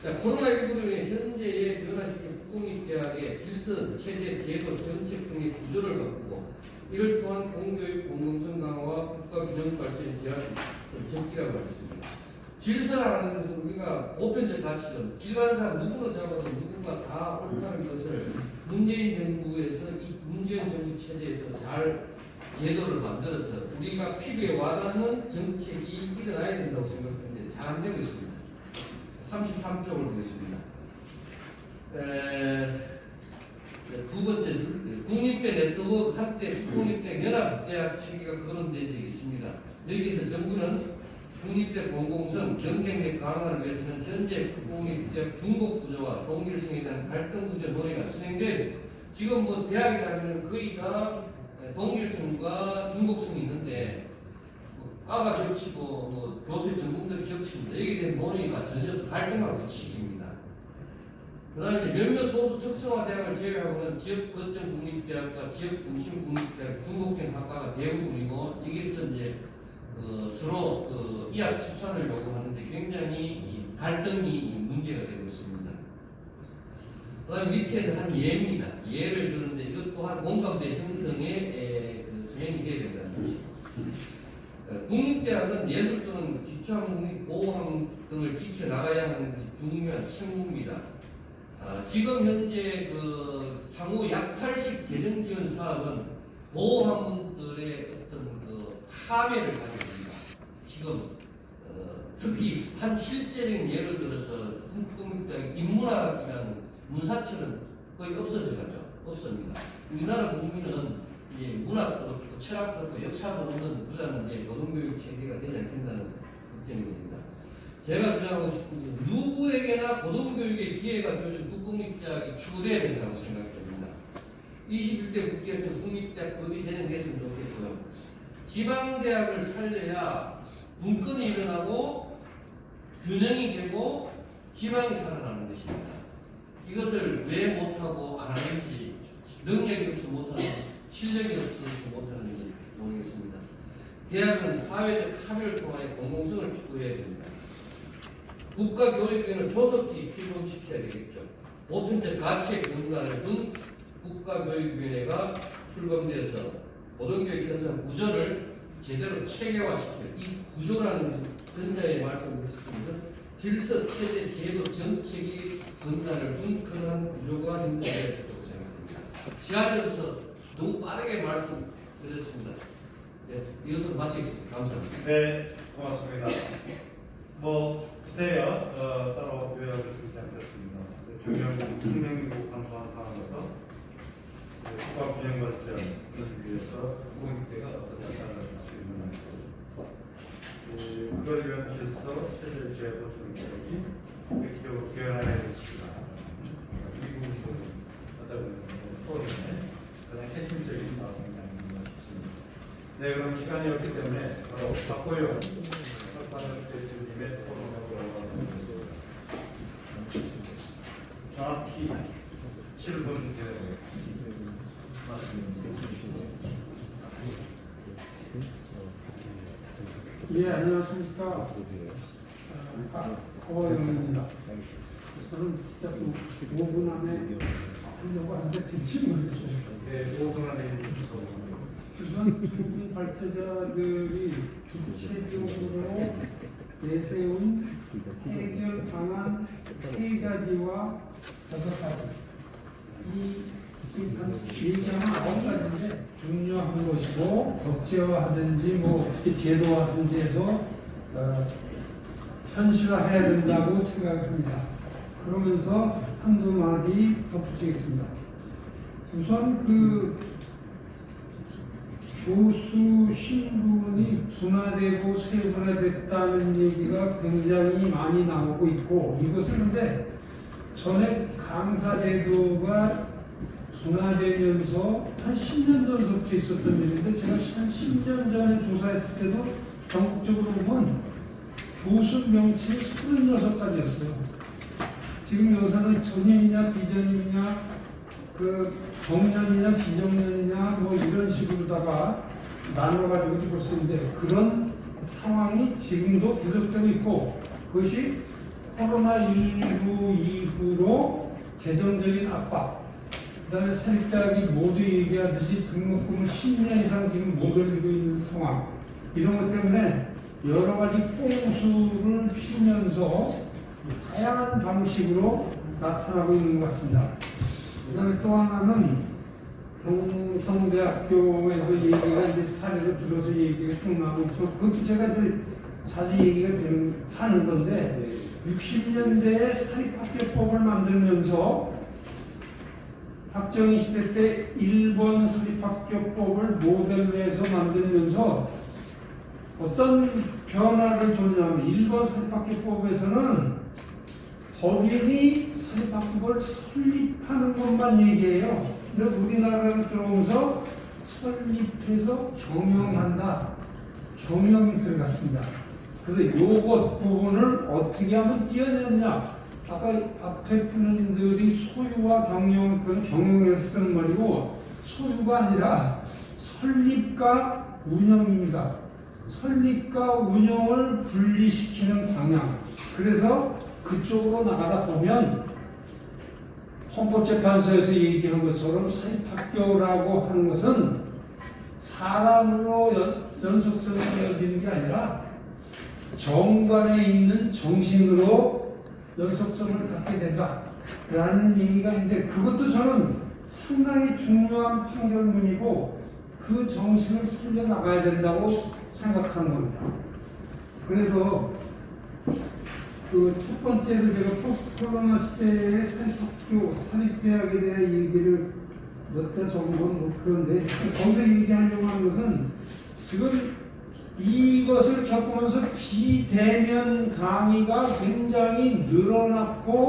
자, 코로나19로 현재의 변화시킨 국공립대학의 질서, 체제, 제도, 정책 등의 구조를 바꾸고 이를 통한 공교육 공공성 강화와 국가 균형 발전에 대한 적기라고 할 수 있습니다. 질서라는 것은 우리가 보편적 가치죠. 일반상 누구를 잡아도 누구가 다 옳다는 것을 문재인 정부에서 이 문재인 정부 체제에서 잘 제도를 만들어서 우리가 피부에 와닿는 정책이 일어나야 된다고 생각하는데 잘 안 되고 있습니다. 33쪽을 보겠습니다. 두 번째, 국립대 네트워크 한때 국립대 연합대학 체계가 거론된 적이 있습니다. 여기서 정부는 국립대 공공성 경쟁력 강화를 위해서는 현재 국공립대 중복 구조와 동일성에 대한 갈등 구조 논의가 진행돼 지금 뭐 대학이라면 거의 다 동일성과 중복성이 있는데 과가 겹치고 뭐 교수의 전공들이 겹칩니다. 여기에 대한 논의가 전혀 갈등과 부치기입니다. 그 다음에 몇몇 소수 특성화 대학을 제외하고는 지역 거점 국립대학과 지역 중심 국립대학 중복된 학과가 대부분이고 여기서 이제 서로 이학 투산을 요구하는데 굉장히 갈등이 문제가 되고 있습니다. 그 다음에 밑에는 한 예입니다. 예를 들었는데 이것 또한 공감대 형성에 성향이 돼야 된다는 것이고 국립대학은 예술 또는 기초학문 보호학 등을 지켜나가야 하는 것이 중요한 책무입니다. 지금 현재 향후 약 80 재정 지원 사업은 보호학문들의 어떤 참여를 가지고 있습니다. 지금 특히 한 실제적인 예를 들어서 국립대학 인문학이라는 문사처는 거의 없어져 가죠. 없습니다. 우리나라 국민은 문학도 없고 철학도 없고 역사도 없는 그런 고등교육 체계가 되지 않겠다는 걱정이 됩니다. 제가 주장하고 싶은 건 누구에게나 고등교육의 기회가 주어진 국공립대학이 추구돼야 된다고 생각됩니다. 21대 국회에서 국립대학 법이 제정됐으면 좋겠고요. 지방대학을 살려야 분권이 일어나고 균형이 되고 지방이 살아나는 것입니다. 이것을 왜 못하고 안 하는지 능력이 없어서 못하는지 실력이 없어서 못하는지 모르겠습니다. 대학은 사회적 합의를 통하여 공공성을 추구해야 됩니다. 국가교육계는 조속히 출범시켜야 되겠죠. 보편적 가치의 근간을 둔 국가교육위원회가 출범되어서 고등교육 현상 구조를 제대로 체계화시켜 이 구조라는 것은 전자에 말씀드렸습니다. 질서, 체제, 제도, 정책이 근간을 둔 그러한 구조가 형성되어야 된다고 생각합니다. 시간이 없어서 너무 빠르게 말씀드렸습니다. 네, 이것으로 마치겠습니다. 감사합니다. 네, 고맙습니다. 그때요, 따로 요약을 주지 않겠습니다. 중명국 감소한 상황에서 국가 균형 발전을 위해서 공익대가 어떤 역할을 할 수 있는 그걸 위한 질서, 체제, 제도, 정책이 획기적으로 개헌해야 되겠습니다. 이 부분도 어떤 포럼의 가장 핵심적인 방송이 아닌가 싶습니다. 네, 그럼 시간이 없기 때문에 바로 박보영 석관을 교수님의 포럼으로 정확히 7분 예, 안녕하십니까. 박보영입니다. 저는 진짜 또 5분 안에 하려고 하는데 되지 모르겠어요. 네, 5분 안에 우선 중증 발제자들이 구체적으로 내세운 해결 방안 3가지와 5가지. 이 얘기하면 9가지인데 중요한 것이고 법제화하든지 뭐 어떻게 제도화하든지 해서 현실화해야 된다고 생각합니다. 그러면서 한두 마디 덧붙이겠습니다. 우선 교수 신분이 분화되고 세분화됐다는 얘기가 굉장히 많이 나오고 있고 이것은 근데 전에 강사 제도가 분화되면서 한 10년 전부터 있었던 일인데 제가 한 10년 전에 조사했을 때도 전국적으로 보면 교수 명칭이 36가지였어요. 지금 여기서는 전임이냐 비전임이냐 그 정년이냐 비정년이냐 뭐 이런 식으로다가 나눠가지고 볼 수 있는데 그런 상황이 지금도 계속되고 있고 그것이 코로나19 이후로 재정적인 압박 그다음에 사립대학이 모두 얘기하듯이 등록금을 10년 이상 지금 못 올리고 있는 상황 이런 것 때문에 여러 가지 꼼수를 피우면서 다양한 방식으로 나타나고 있는 것 같습니다. 그다음에 또 하나는 경성대학교에서 얘기가 이제 사례로 들어서 얘기가 쭉 나오고 있고 그것도 제가 이제 자주 얘기가 하는 건데 60년대에 사립학교법을 만들면서 박정희 시대 때 일본 사립학교법을 모델로 해서 만들면서 어떤 변화를 줬냐면 일본 사립학교법에서는 법인이 사립학교를 설립하는 것만 얘기해요. 근데 우리나라로 들어오면서 설립해서 경영한다. 경영이 들어갔습니다. 그래서 요것 부분을 어떻게 하면 띄어냈냐. 아까 박 대표님들이 소유와 경영, 그건 경영에서 쓰는 말이고 소유가 아니라 설립과 운영입니다. 설립과 운영을 분리시키는 방향. 그래서 그쪽으로 나가다 보면 헌법재판소에서 얘기한 것처럼 사립학교라고 하는 것은 사람으로 연속성이 되어지는 게 아니라 정관에 있는 정신으로 연속성을 갖게 된다라는 얘기가 있는데 그것도 저는 상당히 중요한 판결문이고 그 정신을 살려나가야 된다고 생각하는 겁니다. 그래서 그 첫 번째로 제가 포스트 코로나 시대의 사립학교, 사립대학에 대한 얘기를 몇 자 적은 건 뭐 그런데 거기서 얘기하려고 하는 것은 지금 이것을 겪으면서 비대면 강의가 굉장히 늘어났고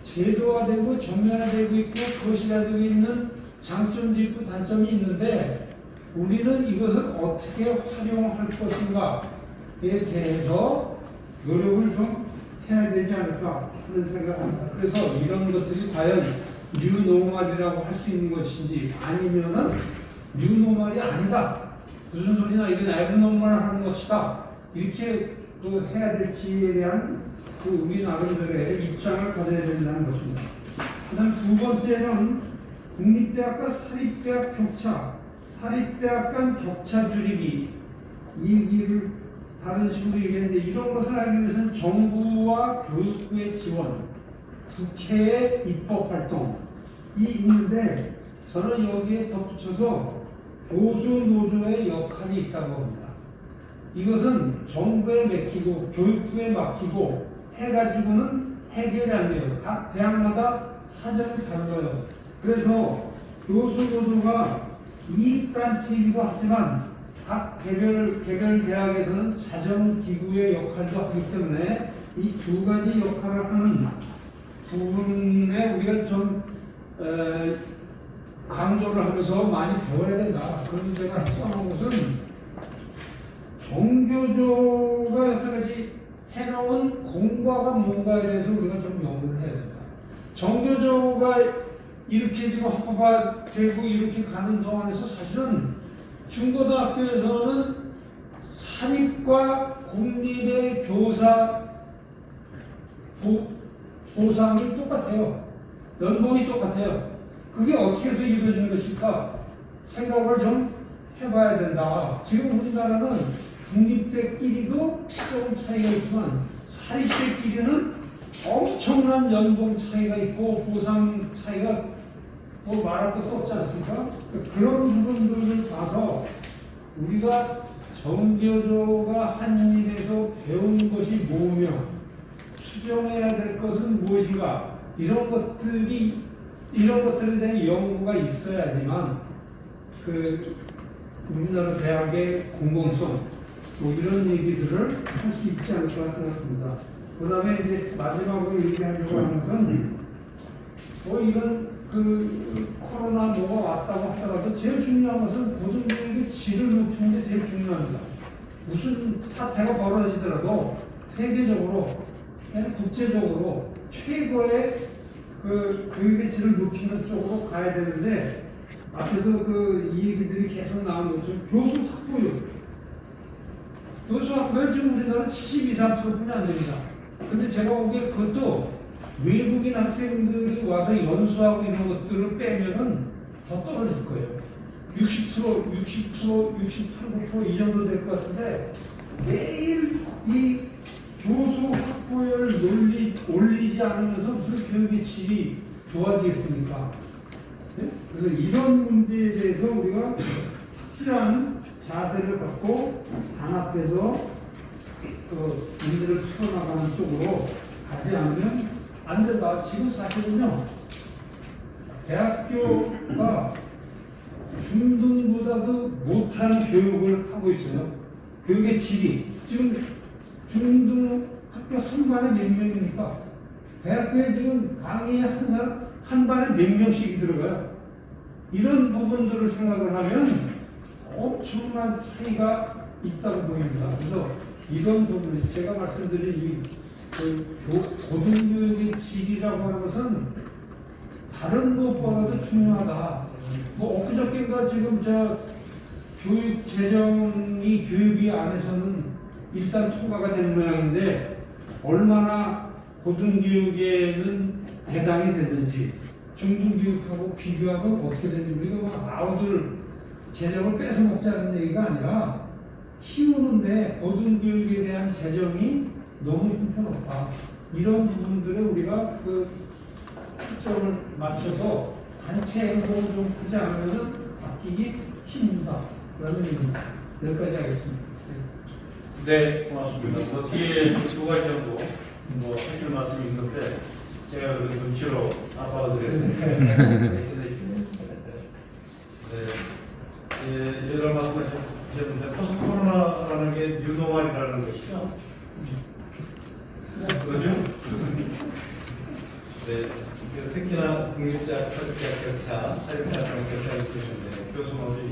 제도화되고 전면화되고 있고 그것이 가지고 있는 장점도 있고 단점이 있는데 우리는 이것을 어떻게 활용할 것인가에 대해서 노력을 좀 해야 되지 않을까 하는 생각합니다. 그래서 이런 것들이 과연 뉴노멀이라고 할 수 있는 것인지 아니면은 뉴노멀이 아니다. 무슨 소리나 이건 에브노멀 하는 것이다. 이렇게 해야 될지에 대한 우리 나름대로의 입장을 가져야 된다는 것입니다. 그 다음 두 번째는 국립대학과 사립대학 격차, 사립대학 간 격차 줄이기 이 얘기를 다른 식으로 얘기했는데 이런 것을 하기 위해서는 정부와 교육부의 지원, 국회의 입법 활동이 있는데 저는 여기에 덧붙여서 보수 노조의 역할이 있다고 봅니다. 이것은 정부에 맡기고 교육부에 맡기고 해가지고는 해결이 안 돼요. 각 대학마다 사정이 달라요. 그래서 교수 노조가 이익단체이기도 하지만 각 개별 대학에서는 자정기구의 역할도 하기 때문에 이 두 가지 역할을 하는 부분에 우리가 좀 강조를 하면서 많이 배워야 된다. 그래서 제가 써놓은 것은 정교조가 여태까지 해놓은 공과가 뭔가에 대해서 우리가 좀 연구를 해야 된다. 정교조가 이렇게 지금 학부가 되고 이렇게 가는 동안에서 사실은 중고등학교에서는 사립과 공립의 교사 보상이 똑같아요. 연봉이 똑같아요. 그게 어떻게 해서 이루어지는 것일까? 생각을 좀 해봐야 된다. 지금 우리나라는 국립대끼리도 조금 차이가 있지만 사립대끼리는 엄청난 연봉 차이가 있고 보상 차이가 뭐 말할 것도 없지 않습니까? 그런 부분들을 봐서 우리가 정교조가 한 일에서 배운 것이 뭐며 수정해야 될 것은 무엇인가 이런 것들에 대한 연구가 있어야지만 우리나라 대학의 공공성 뭐 이런 얘기들을 할 수 있지 않을까 생각합니다. 그 다음에 이제 마지막으로 얘기하려고 하는 건 이런 코로나 뭐가 왔다고 하더라도 제일 중요한 것은 고등교육의 질을 높이는 게 제일 중요합니다. 무슨 사태가 벌어지더라도 세계적으로 국제적으로 최고의 그 교육의 질을 높이는 쪽으로 가야 되는데 앞에서 그 이 얘기들이 계속 나오는 것처럼 교수 학부율 지금 우리나라 72~73%뿐이 안 됩니다. 근데 제가 보기에 그것도 외국인 학생들이 와서 연수하고 이런 것들을 빼면은 더 떨어질 거예요. 60%, 68% 이 정도 될 것 같은데 매일 이 교수 학부율 올리지 않으면서 무슨 교육의 질이 좋아지겠습니까? 네? 그래서 이런 문제에 대해서 우리가 확실한 자세를 갖고 단합해서 그 문제를 풀어나가는 쪽으로 가지 않으면 안 된다. 지금 사실은요, 대학교가 중등보다도 못한 교육을 하고 있어요. 교육의 질이. 지금 중등 학교 한 반에 몇 명입니까? 대학교에 지금 강의에 한 반에 몇 명씩이 들어가요. 이런 부분들을 생각을 하면 엄청난 차이가 있다고 보입니다. 그래서 이런 부분, 제가 말씀드린 이 고등교육의 질이라고 하는 것은 다른 것보다도 중요하다. 뭐 엊그저께인가 지금 교육 재정이 교육위 안에서는 일단 통과가 된 모양인데 얼마나 고등교육에는 배당이 되든지 중등교육하고 비교하면 어떻게 되는지 우리가 막 아우들 재정을 뺏어먹자는 얘기가 아니라 키우는데 고등교육에 대한 재정이 너무 형편없다. 이런 부분들에 우리가 그 초점을 맞춰서 단체 행동을 좀 하지 않으면 바뀌기 힘들다. 라는 얘기입니다. 여기까지 하겠습니다. 네, 고맙습니다. 뒤에 두 가지 정도 해줄 말씀이 있는데 제가 그 눈치로 아빠들을 이런 말씀을 해주셨는데 포스트 코로나라는 게 뉴노멀이라는 것이죠. 그러죠? 네, 특히나 국립대학, 사립대학 격차, 사립대학 간 격차가 있으신데 교수모델이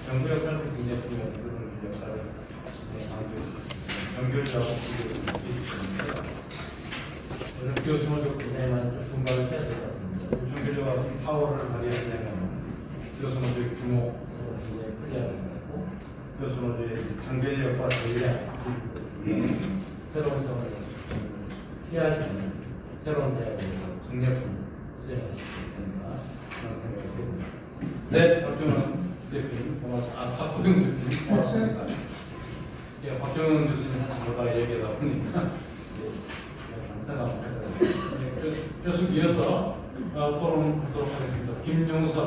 정부 역할도 굉장히 중요한 그런 역할을 연결자고 있습니다. 교수모델 분야에만 좀 분발을 해야 될 것 같습니다. 연결자와 파워를 발휘하려면 교수모델 규모 굉장히 클리어야 되는 거고 교수모델의 단계력과 전략 새로운 점을 해야 되는 새로운 대학에서 강력한 수행할 수 있습니다. 그런 생각이 듭니다. 네, 박정은 대표님 고맙습니다. 박구경 대표님 고맙습니다. 제가 박정은 교수님보다 얘기하다 보니까 계속 이어서 토론하도록 하겠습니다. 김용석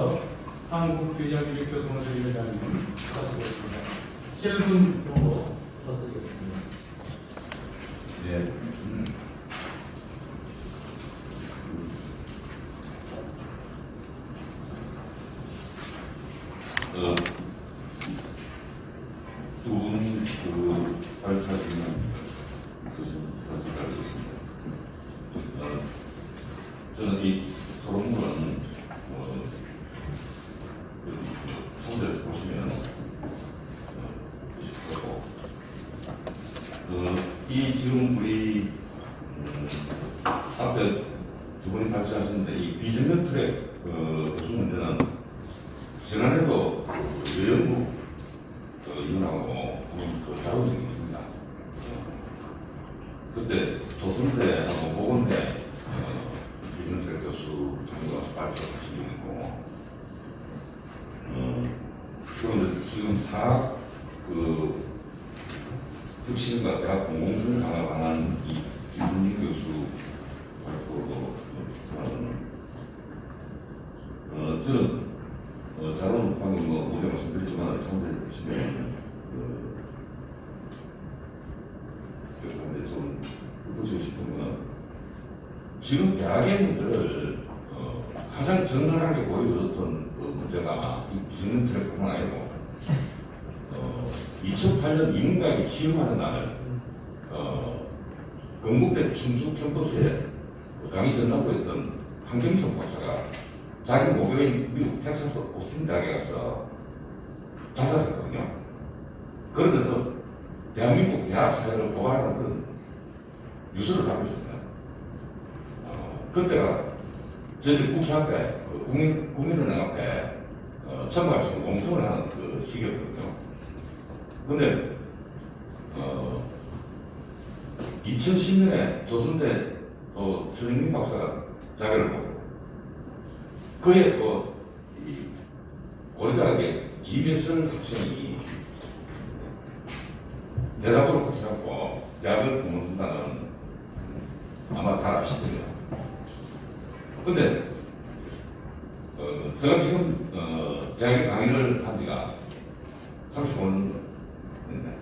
한국교장교육교수모델위원장님 부탁드리겠습니다. 7분 정도 부탁드리겠습니다. 네. 두 분 발표하시는 교수님 발표하고 있습니다. 저는 이 토론문은 청대에서 보시면 이 지금 우리 앞에 두 분이 발표하셨는데 이 비전면 트랙 교수 문제는 지난해도 여영국 이혼하고 다룬 적이 있습니다. 그때 조선대하고 모건대 비전면 트랙 교수 정도가 발표하신 적이 있고 그런데 지금 혁신과 대학 공공성을 강화하는 이 김순진 교수 발표도 저는 자료는 방금 오래 말씀드렸지만 청대에 보시면 교수한테 좀 짚어주고 싶은 건 지금 대학의 문제를 가장 정갈하게 보여줬던 문제가 이 비즈니스 트랙뿐만 아니고 2008년 이문각이 취임하는 날 건국대 충주 캠퍼스에 강의 전담고 했던 한경석 박사가 자기 모교인 미국 텍사스 오스틴 대학에 가서 자살했거든요. 그러면서 대한민국 대학 사회를 고발하는 그런 유서를 갖고 있었어요. 그때가 저희들 국회 앞에, 국민은행 앞에 청구하시고 농성을 하는 그 시기였거든요. 근데 2010년에 조선대 또 전영민 박사가 자결을 하고 그에 또 고려대학의 김혜설 학생이 대답으로 붙여갖고 대학을 그만둔다는 아마 다 아실 겁니다. 근데 제가 지금 대학에 강의를 한 지가 35년 됐는데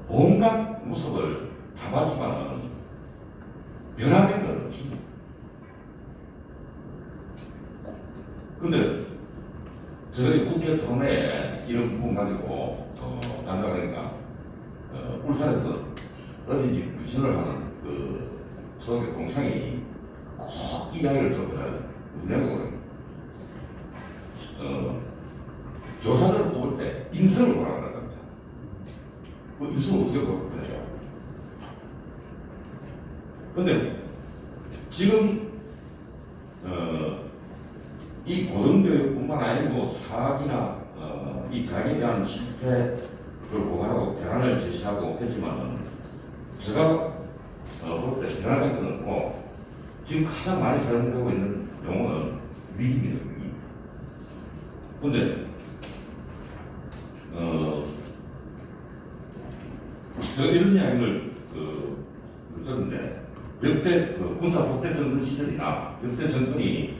온갖 모습을 다 봤지만은 변화된 건 없습니다. 근데 저희 국회 토론회에 이런 부분 가지고 간다그러니까 울산에서 어린이집 유치원을 하는 그 초등학교 동창이 꼭 이 이야기를 들어요. 무슨 내용이냐면 교사들을 뽑을 때 인성을 보라고 그러답니다. 그 인성을 어떻게 보라고 그러죠? 근데 지금 이 고등교육뿐만 아니고 사학이나 이 대학에 대한 실패를 고발하고 대안을 제시하고 했지만은 제가 볼 때 변화된 건 없고 지금 가장 많이 사용되고 있는 용어는 위기입니다. 위기. 근데 제가 이런 이야기를 들었는데 역대 군사 독재 정권 시절이나 역대 정권이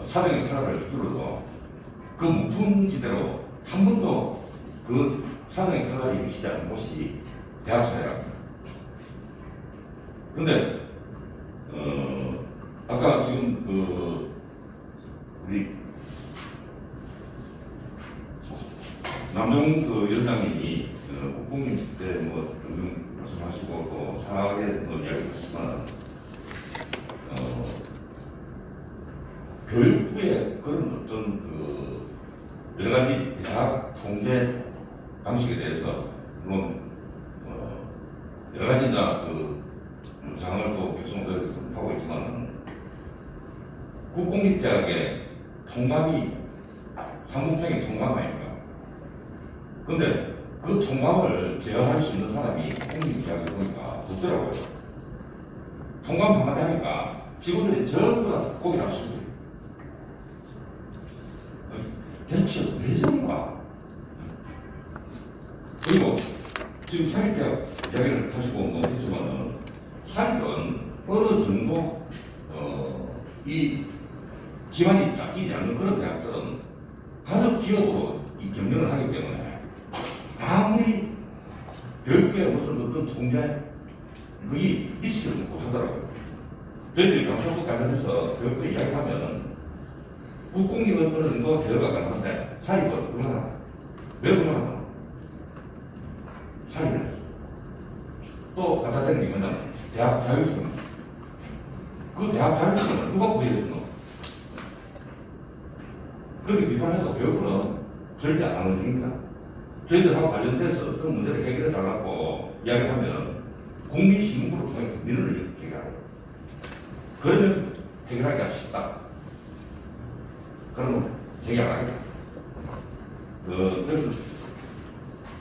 사정의 칼날을 휘둘러도 그 무풍지대로 한 번도 그 사정의 칼날이 미치지 않은 곳이 대학 사회랍니다. 근데 아까 지금 우리 남정 위원장님이 국뽕님 때 뭐 등등 말씀하시고 또 사학에 이야기하시지만 교육부의 그런 어떤 여러 가지 대학 통제 방식에 대해서 물론 여러 가지 이제 장을 또 교수님께서 하고 있지만 국공립대학의 통감이 상공적인 통감 아닙니까? 근데 그 통감을 제어할 수 있는 사람이 국공립대학에 보니까 없더라고요. 통감 한마디 하니까 직원들이 전부 다 고기 납습니다. 대체 왜 저런가? 그리고 지금 사립대학 이야기를 하시고 했지만은 사립은 어느 정도 이 기반이 닦이지 않는 그런 대학들은 가족 기업으로 이 경영을 하기 때문에 아무리 교육부에 무슨 어떤 통제 그게 미치지 못하더라고요. 저희들이 감사국 관련해서 교육부에 이야기하면 국공립은 어느 정도 제어가 가능한데 사립은 그만하다. 왜 그만하다? 사립은 또 받아들이는 게 뭐냐면 대학 자율성. 그 대학 자율성을 누가 부여해주노? 그렇게 비판해도 교육부는 절대 안 움직입니다. 저희들하고 관련돼서 어떤 문제를 해결해 달라고 이야기하면 국민신문구를 통해서 민원을 제기하고 그러면 해결하기가 쉽다. 그러면 제기를 안 하겠다. 그래서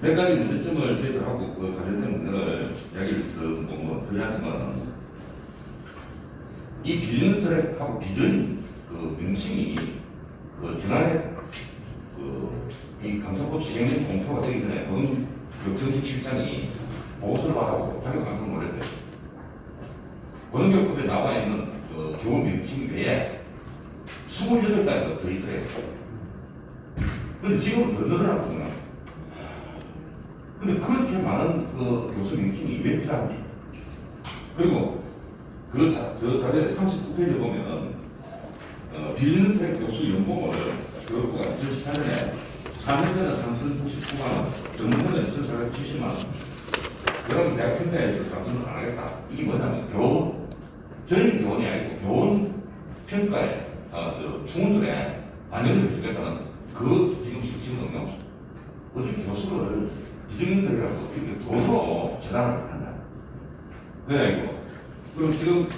몇 가지 문제점을 저희들하고 관련된 문제를 이야기를 드리지만 이 비전 트랙하고 비전 명칭이 지난해 이 강서법 시행령 공표가 되기 전에 고등교육정책실장이 보고서를 받아보고 자기가 깜짝 놀랐대요. 고등교육법에 나와 있는 교원 명칭 외에 28가지가 더 있더래요. 근데 지금은 더 늘어났구나. 근데 그렇게 많은 교수 명칭이 왜 필요한지. 그리고 저 자료에 39페이지에 보면 비전 트랙 교수 연봉을 교육부가 2018년에 3년대는 3,069만원, 전문대는 2,470만원. 여러분 대학 평가에서 감점을 안 하겠다. 이게 뭐냐면 교원, 저희 교원이 아니고 교원 평가에 충원들에 반영을 주겠다는 지금 수치거든요. 어떻게 교수를 비정규직이라고 이렇게 돈으로 재단을 한다. 그래가지고 그럼 지금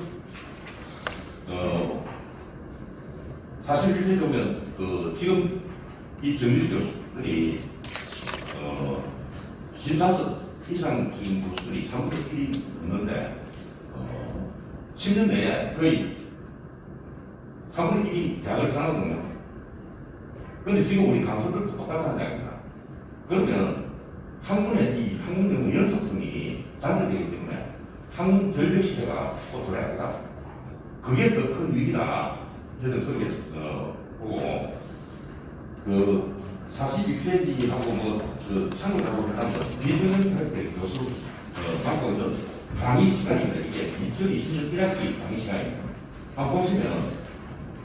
사실 이렇게 보면 지금 이 정규 교수들이 심사스 이상 긴 교수들이 3분의 1이 넘는데 10년 내에 거의 3분의 1이 대학을 떠나거든요. 그런데 지금 우리 강사들도 똑같다는 이야기입니다. 그러면 학문의 이 학문의 연속성이 단절되기 때문에 학문 전력 시대가 또 돌아야 된다. 그게 더 큰 위기다. 저는 그렇게 보고 42페이지하고 참고자료를 하면 비정형 할때 교수 방법은 강의 시간입니다. 이게 2020년 1학기 강의 시간입니다. 한번 보시면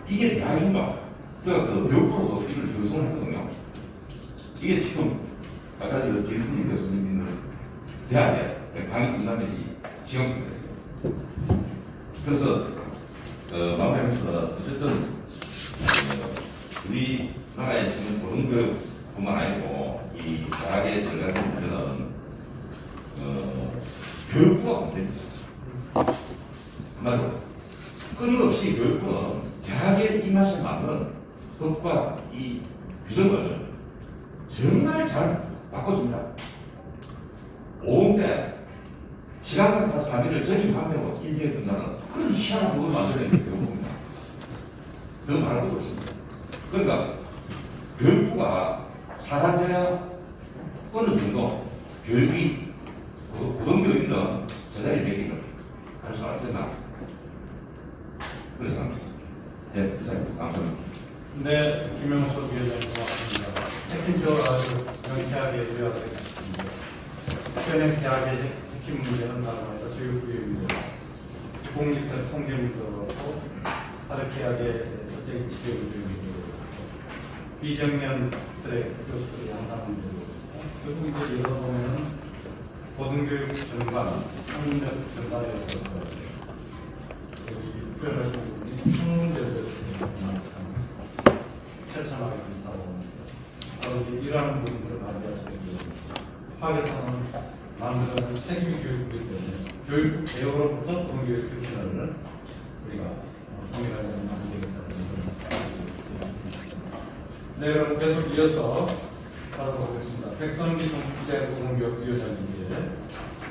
이게 대학인가? 제가 교육부로도 이걸 전송을 했거든요. 이게 지금 아까 김승진 교수님 있는 대학에 강의 진단이 지원입니다. 그래서 마무리하면서 어쨌든 우리나라의 지금 고등교육뿐만 아니고 이 대학에 들어가는 문제는 교육부가 문제입니다. 한마디로 끊임없이 교육부는 대학의 입맛에 맞는 법과 이 규정을 정말 잘 바꿔줍니다. 5대 시간 강사 3일을 전임하면 인정해 준다는 그런 희한한 법을 만들어내는 교육부입니다. 더 말할 것도 없습니다. 그러니까 교육부가 사단제나 어느 정도 교육이 고등교육이든 제자리 배기든 할 수 없겠나 그래서 생각합니다. 네, 이상입니다. 감사합니다. 네, 김영석 위원장님 고맙습니다. 핵심적으로 아주 명쾌하게 요약했습니다. 현행 대학의 핵심 문제는 다른 아니라 교육부의 문제, 공립대 통계 문제로 사립대학의 선택 지표 문제로 비정년들의 교수들이 항상 문제로 결국 이제 열어보면은 고등교육 전반, 학문적 전반에 있어서 특별한 부분이 학문제들 실천하게 된다고 바로 이러한 부분들을 만들어야 되겠습니다. 파괴상은 만들어낸 책임 교육이기 때문에 교육 개혁으로부터 고등교육 실천을 우리가 통일하게 하면 되겠다는 생각입니다. 네, 그럼 계속 이어서 가보겠습니다. 백선기 정치재 고등교육위원장님께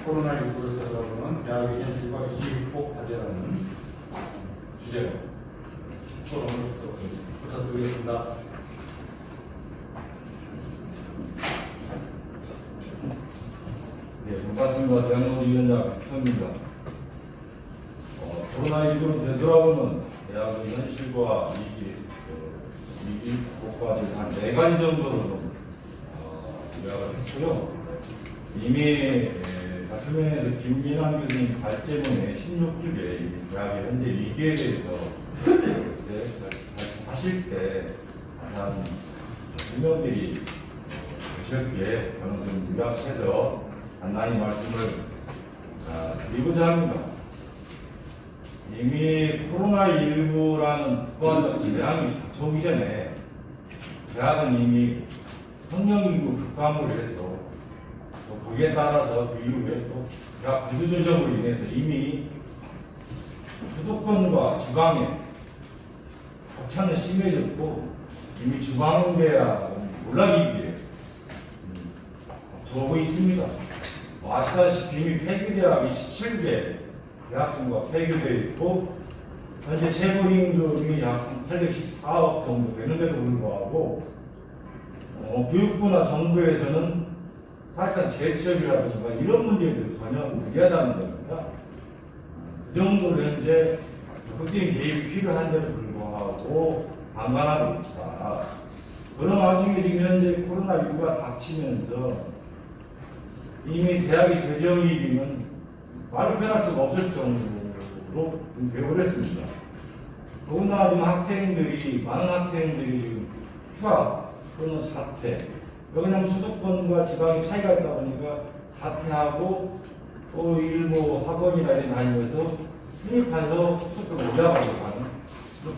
코로나19를 되돌아보는 대학의 현실과 이익복 과제라는 주제로 토론을 부탁드리겠습니다. 네, 반갑습니다. 대학노위원장 백선기입니다. 코로나19를 되돌아보는 대학의 현실과 이익복과제 한 4가지 정도로 요약을 했고요. 이미 같은 면에서 김민환 교수님 발제문의 16쪽에 대학의 현재 위기에 대해서 하실 때 한 분명들이 계셨기에 저는 좀 요약해서 간단히 말씀을 드리고자 합니다. 이미 코로나19라는 국가적 재앙이 닥쳐오기 전에 대학은 이미 성령인구 급감을 해서 또 거기에 따라서 그 이후에 또 대학 구조조정으로 인해서 이미 수도권과 지방에 격차는 심해졌고 이미 지방대학은 몰락위기에 들어오고 있습니다. 아시다시피 이미 폐교대학이 17개 대학생과 폐교되어 있고 현재 최고임금이 약 814억 정도 되는데도 불구하고 교육부나 정부에서는 사실상 재취업이라든가 이런 문제들이 전혀 무리하다는 겁니다. 그 정도로 현재 적극적인 개입이 필요한데도 불구하고 방관하고 있다. 그런 와중에 지금 현재 코로나19가 닥치면서 이미 대학의 재정위기는 말로 표현할 수가 없을 정도로 되어버렸습니다. 더군다나 지금 많은 학생들이 지금 휴학 또는 사퇴, 여기는 수도권과 지방의 차이가 있다 보니까 사퇴하고 또 일부 학원이나 이런 다니면서 편입해서 수도권 올라가고 하는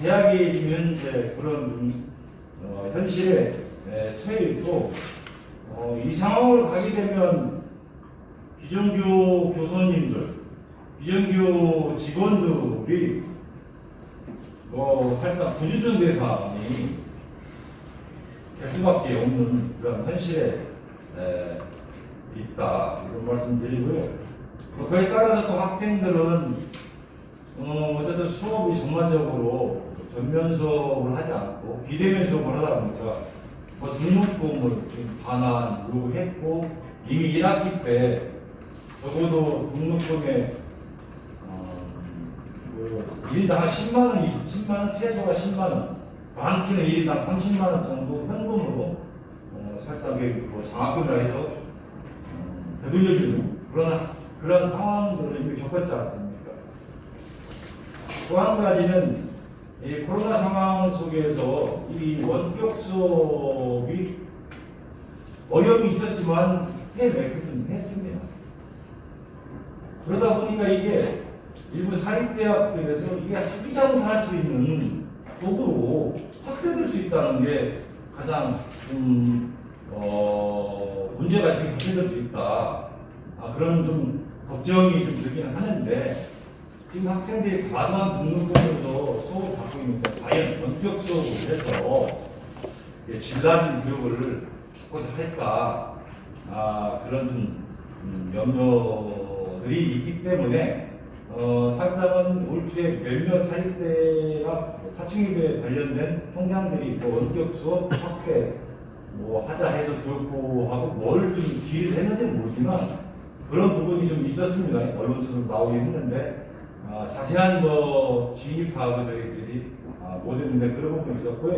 대학이 지금 현재 그런 현실에 처해 있고 이 상황을 가게 되면 비정규 교수님들 비정규 직원들이 사실상 부주전 대상이 될 수밖에 없는 그런 현실에 있다 이런 말씀드리고요. 그에 따라서 또 학생들은 어쨌든 수업이 전반적으로 전면 수업을 하지 않고 비대면 수업을 하다 보니까 등록금을 반환 요구했고 이미 1학기 때 적어도 등록금에 1인당 한 10만원, 10만원, 최소가 10만원, 많게는 1인당 30만원 정도 현금으로 살짝의 장학금이라 해서 되돌려주는 그런 상황들을 겪었지 않습니까? 또 한 가지는 이 코로나 상황 속에서 이 원격 수업이 어려움이 있었지만 했습니다. 그러다 보니까 이게 일부 사립대학교에서 이게 학위장사할 수 있는 도구로 확대될 수 있다는 게 가장 문제가 지금 확대될 수 있다. 그런 좀 걱정이 좀 들긴 하는데 지금 학생들이 과도한 등록금으로 수업을 받고 있는데 과연 원격 수업을 해서 질 낮은 교육을 하고자 할까 그런 좀 염려들이 있기 때문에 사실상은 올 초에 몇몇 사립대학 사춘기부에 관련된 통장들이 원격 수업 확대 하자 해서 교육부하고 뭘 좀 딜을 했는지는 모르지만 그런 부분이 좀 있었습니다. 언론에서도 나오긴 했는데 자세한 진입 파악을 저희들이 못 했는데 그런 부분이 있었고요.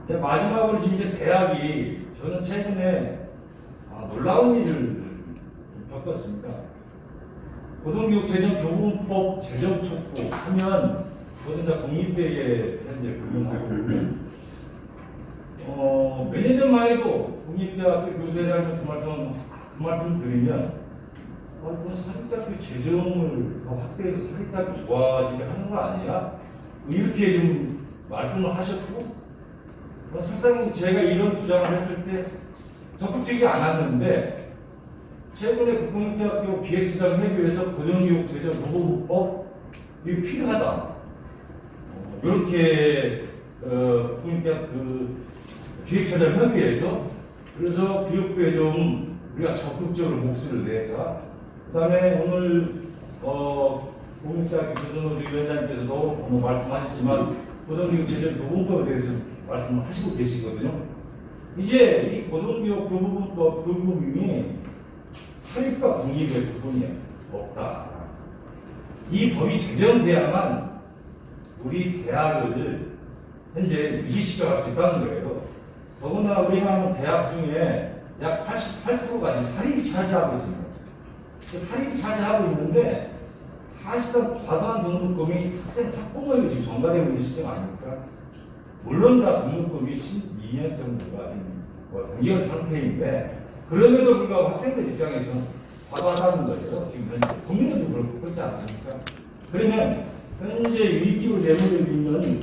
마지막으로 지금 이제 대학이 저는 최근에 놀라운 일을 겪었습니다. 고등교육재정교본법 제정 촉구하면 저는 이제 공립대에 현재 근무하고 몇 년 전만 해도 공립대학교 교수회장님 그 말씀 드리면 사립대학교 재정을 더 확대해서 사립대학교 좋아지게 하는 거 아니야? 이렇게 좀 말씀을 하셨고 사실상 제가 이런 주장을 했을 때 적극적이지 않았는데 최근에 국공립대학교 기획재정협의회에서 고등교육재정보호법이 필요하다. 이렇게 국공립대학교 기획재정협의회에서 그래서 교육부에 좀 우리가 적극적으로 목소리를 내자. 그다음에 오늘 국공립대학교 교수노조위원장님께서도 말씀하셨지만 고등교육재정보호법에 대해서 말씀을 하시고 계시거든요. 이제 이 고등교육교부법 그 부분이 사립과 공립의 부분이 없다. 이 법이 제정돼야만 우리 대학을 현재 유지시켜갈 수 있다는 거예요. 더구나 우리가 대학 중에 약 88%가 지금 사립이 차지하고 있습니다. 사립이 차지하고 있는데 사실상 과도한 등록금이 학생 학부모에게 지금 전가되고 있는 시점 아닙니까? 물론 다 등록금이 12년 정도가 지금 단기간 상태인데 그럼에도 불구하고 학생들 입장에서는 과도하다는 거예요. 지금 현재 국민들도 그렇고 그렇지 않습니까? 그러면 현재 위기로 내몰려 있는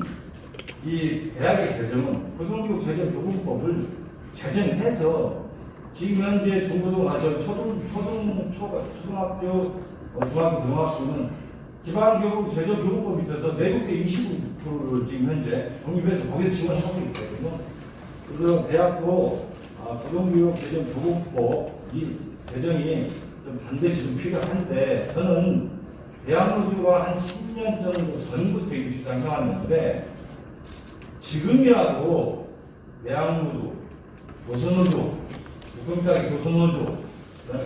이 대학의 재정은 고등교육 재정교본법을 제정해서 지금 현재 중고등학교, 초등학교, 중학교, 고등학교는 기반교육 재정교본법이 있어서 내국세 25%를 지금 현재 독립해서 거기서 지원하고 있거든요. 그래서 대학도 고등교육 재정교본법 이 개정이 좀 반드시 좀 필요한데 저는 대학노조가 한 10년 정도 전부터 이 주장해왔는데 지금이라도 대학노조, 조선노조, 국공립대학 조선노조,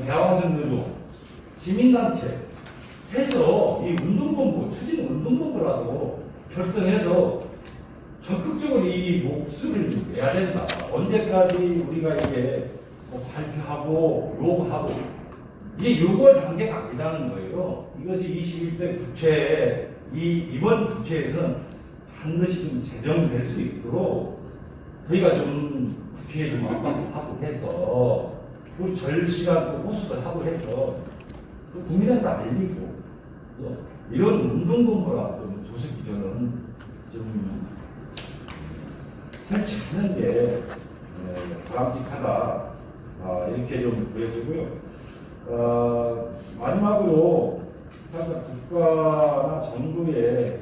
대학원생노조, 시민단체 해서 이 운동본부, 추진 운동본부라도 결성해서 적극적으로 이 목소리를 내야 된다. 언제까지 우리가 이게 발표하고 요구하고 이게 요구할 단계가 아니라는 거예요. 이것이 21대 국회에 이번 국회에서는 반드시 좀 제정될 수 있도록 저희가 좀 국회에 좀 압박을 하고 해서 그 절실한 호소를 하고 해서 국민한테 알리고 이런 운동본부라 좀 조직 기전은 좀 설치하는 게 바람직하다 이렇게 좀 보여지고요. 마지막으로 사실 국가나 정부의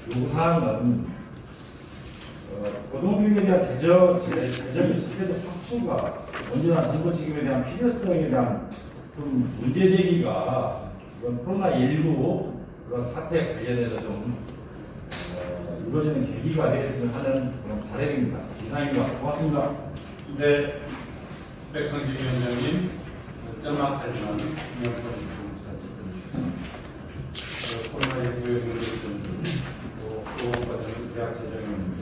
요구사항은 고등교육에 대한 재정의 체계적 확충과 언제나 정부 책임에 대한 필요성에 대한 좀 문제 제기가 이번 코로나19 그런 사태 관련해서 좀 이루어지는 계기가 되었으면 하는 그런 바람입니다. 이상입니다. 고맙습니다. 네, 백성진 위원장님, 짤막하지만 중요한 코로나19의 문제점, 또 과정 대학 재정의 문제,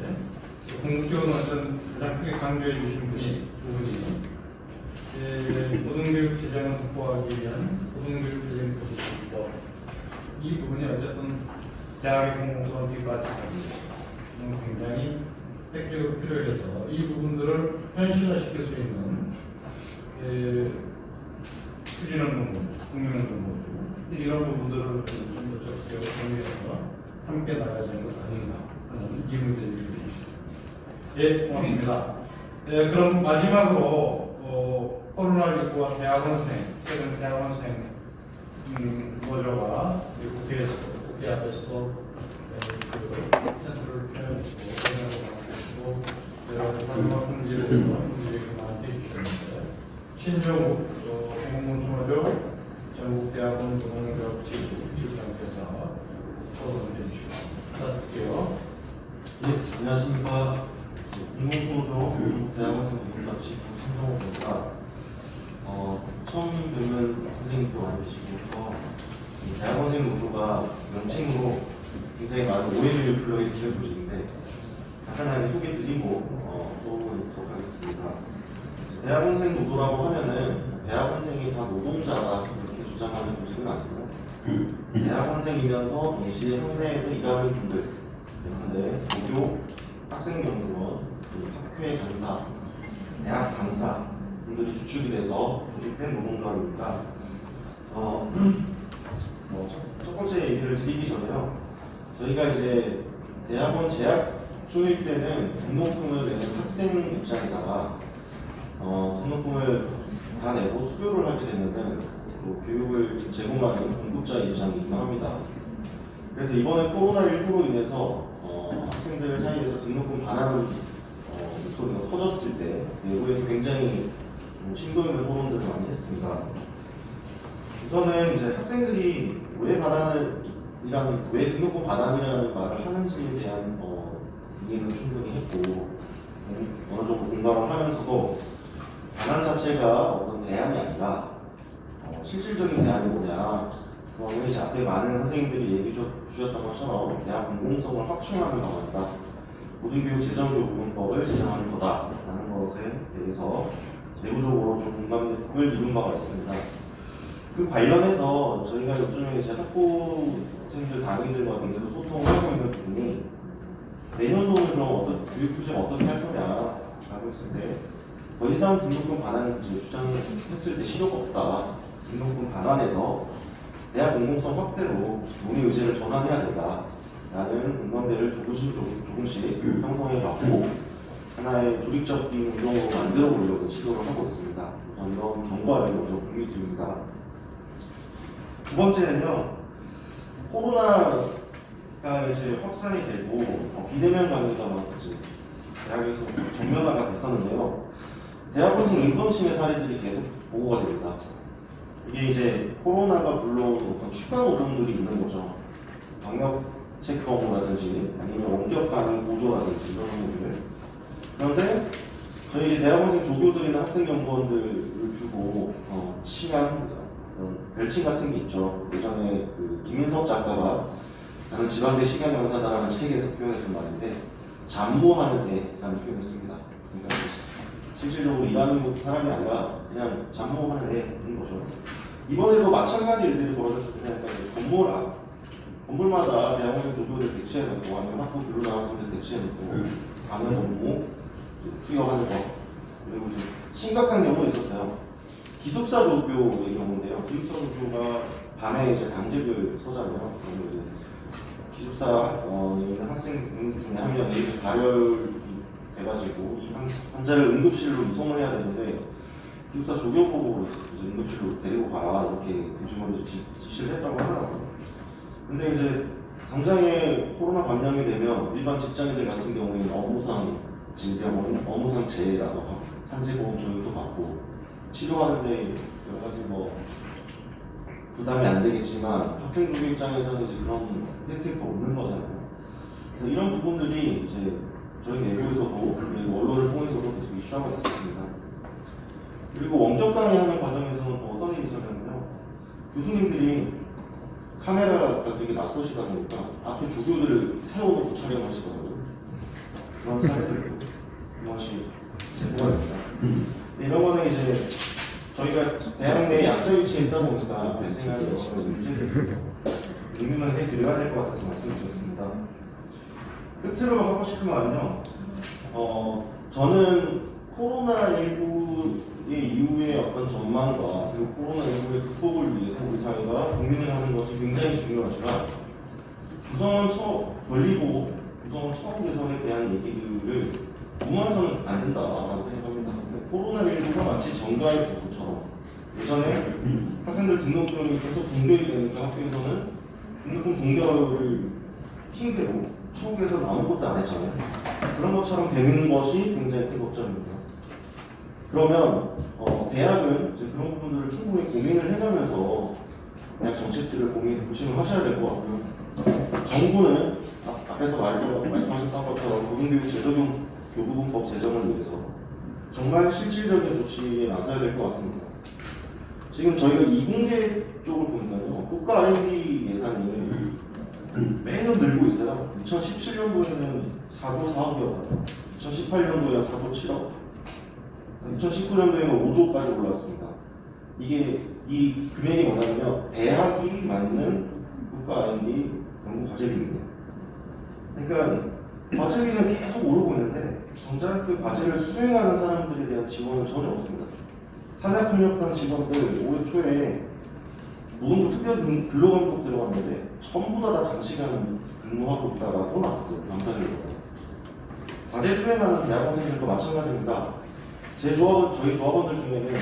궁극적으로 어떤 가장 크게 강조해 주신 분이 두 분이 고등교육 재정을 확보하기 위한 고등교육 재정 보수법, 이 부분이 어쨌든 대학의 공공성을 뒷받침합니다. 굉장히 획기적으로 필요해서 이 부분들을 현실화시킬 수 있는 추진하는 부분, 국민의 부분 이런 부분들을 좀 더 적극적으로 정리해서 함께 나가야 되는 것 아닌가 하는 의문이 들립니다. 예, 고맙습니다. 네, 그럼 마지막으로 코로나19와 대학원생, 최근 대학원생 노조가 국회 앞에서 센터를 펴고 여러 가지 마지막 문제를 많이 해주셨는데 신종욱 공공노조 전국대학원 고등교육지부 실장께서 토론해 주시고 부탁드릴게요. 네, 안녕하십니까. 공공노조 대학원생 고등교육지부 신종욱입니다. 처음 뵙는 선생님도 많이 계시고 대학원생 노조가 명칭으로 굉장히 많은 오해를 불러일으키는 조직인데 간단하게 소개드리고 또 하겠습니다. 대학원생 노조라고 하면은 대학원생이 다 노동자다 이렇게 주장하는 조직은 아니고 대학원생이면서 동시에 학내에서 일하는 분들, 근데 조교, 학생연구원, 학회 강사, 대학 강사 분들이 주축이 돼서 조직된 노동조합입니다. 첫 번째 얘기를 드리기 전에요. 저희가 이제 대학원 재학 중일 때는 등록금을 내는 학생 입장에다가 등록금을 다 내고 수료를 하게 되면은 교육을 제공하는 공급자의 입장이기도 합니다. 그래서 이번에 코로나19로 인해서 학생들 사이에서 등록금 반환 목소리가 커졌을 때 내부에서 굉장히 심도 있는 토론들을 많이 했습니다. 우선은 이제 학생들이 왜 등록금 반환이라는 말을 하는지에 대한 이해는 충분히 했고 어느 정도 공감을 하면서도 반환 자체가 어떤 대안이 아니라 실질적인 대안이 뭐냐, 그거는 이제 앞에 많은 선생님들이 얘기 주셨던 것처럼 대학 공공성을 확충하는 방안이다, 고등교육 재정교부금법을 제정하는 거다라는 것에 대해서 내부적으로 좀 공감을 이룬 바가 있습니다. 그 관련해서 저희가 요즘에 이제 학부생들 강의들과 계속 소통을 하고 있는 부분이 내년도는 그럼 교육 투쟁 어떻게 할 거냐라고 했을 때 더 이상 등록금 반환 주장했을 때 실효가 없다. 등록금 반환에서 대학 공공성 확대로 논의 의제를 전환해야 된다라는 공감대를 조금씩 형성해갖고 하나의 조직적인 운동으로 만들어 보려고 시도를 하고 있습니다. 우선 이런 경과를 먼저 공유드립니다. 두 번째는요, 코로나가 이제 확산이 되고 비대면 강의가 막 이제 대학에서 정면화가 됐었는데요. 대학원생 인권침해 사례들이 계속 보고가 됩니다. 이게 이제 코로나가 불러온 어떤 추가 노동들이 있는 거죠. 방역 체크 업무라든지 아니면 원격 강의 보조라든지 이런 것들. 그런데 저희 대학원생 조교들이나 학생연구원들을 두고 칭한 별칭 같은 게 있죠. 예전에 김민석 작가가 나는 지방대 시간 강사다라는 책에서 표현했던 말인데 잠모하는 애라는 표현을 씁니다. 그러니까 실질적으로 일하는 사람이 아니라 그냥 잠모하는 애인 거죠. 이번에도 마찬가지 일들이 벌어졌을 때 건물마다 대학원생 조교를 배치해놓고 아니면 학부 교류 나와서들 배치해놓고 강연 업무 수여하는 거, 그리고 좀 심각한 경우가 있었어요. 기숙사 조교의 경우인데요. 기숙사 조교가 밤에 이제 강직을 서잖아요. 그러면 이제 기숙사 있는 학생 중에 한 명이 발열이 돼가지고 이 환자를 응급실로 이송을 해야 되는데 기숙사 조교보고 응급실로 데리고 가라 이렇게 교직원들이 지시를 했다고 하더라고요. 근데 이제 당장에 코로나 감염이 되면 일반 직장인들 같은 경우에는 업무상 질병, 업무상 재해라서 산재보험 적용도 받고 치료하는데 여러 가지 뭐 부담이 안 되겠지만 학생 조교 입장에서는 이제 그런 혜택도 없는 거잖아요. 그래서 이런 부분들이 이제 저희 내부에서도 그리고 언론을 통해서도 계속 이슈화가 됐습니다. 그리고 원격 강의하는 과정에서는 또 어떤 일이 있었냐면요. 교수님들이 카메라가 되게 낯서시다 보니까 앞에 조교들을 세워놓고 촬영하시더라고요. 그런 사례들도 한 번씩 제보가 됩니다. 이런 거는 이제 저희가 대학 내에 약자 위치에 있다 보니까 발생하는 여러 가지 문제들이 의미만 해드려야 될 것 같아서 말씀드렸습니다. 끝으로 하고 싶은 말은요. 저는 코로나19의 이후의 어떤 전망과 그리고 코로나19의 극복을 위해서 우리 사회가 고민을 하는 것이 굉장히 중요하지만 구성원 권리보호, 구성원 처우 개선에 대한 얘기를 무마해서는 안 된다라고 생각합니다. 코로나19가 마치 정가의 보도처럼 예전에 학생들 등록금이 계속 동결이 되니까 학교에서는 등록금 동결을 핑계로 처우에서 아무것도 안 했잖아요. 그런 것처럼 되는 것이 굉장히 큰 걱정입니다. 그러면 대학은 이제 그런 부분들을 충분히 고민을 해가면서 대학 정책들을 고민을 하셔야 될 것 같고요. 정부는 앞에서 말씀하셨던 것처럼 고등교육 재적용 교부분법 제정을 위해서 정말 실질적인 조치에 나서야 될 것 같습니다. 지금 저희가 이공계 쪽을 보니까요, 국가 R&D 예산이 매년 늘고 있어요. 2017년도에는 4조 4억이었다가 2018년도에 4조 7억, 2019년도에는 5조까지 올랐습니다. 이게 이 금액이 뭐냐면요, 대학이 맞는 국가 R&D 연구 과제비입니다. 그러니까 과제비는 계속 오르고 있는데 정작 그 과제를 수행하는 사람들에 대한 지원은 전혀 없습니다. 산학협력단 직원들 올해 초에 노동부 특별 근로감독 들어갔는데 전부 다 장시간 근무하고 있다라고 나왔어요. 감사합니다. 과제 수행하는 대학원생들도 마찬가지입니다. 저희 조합원들 중에는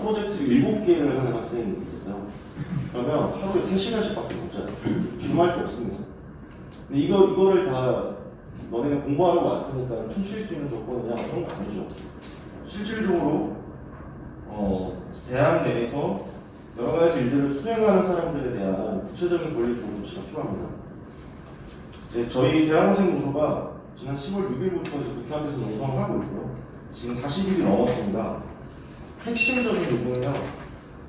프로젝트 7개를 하는 학생이 있었어요. 그러면 하루에 3시간씩밖에 못 자요. 주말도 없습니다. 근데 이거를 다 너네는 공부하러 왔으니까 춤출 수 있는 조건이냐? 그런 거 아니죠. 실질적으로 대학 내에서 여러 가지 일들을 수행하는 사람들에 대한 구체적인 권리 보호 조치가 필요합니다. 저희 대학원생 노조가 지난 10월 6일부터 국회 앞에서 농성을 하고 있고요. 지금 40일이 넘었습니다. 핵심적인 부분은요,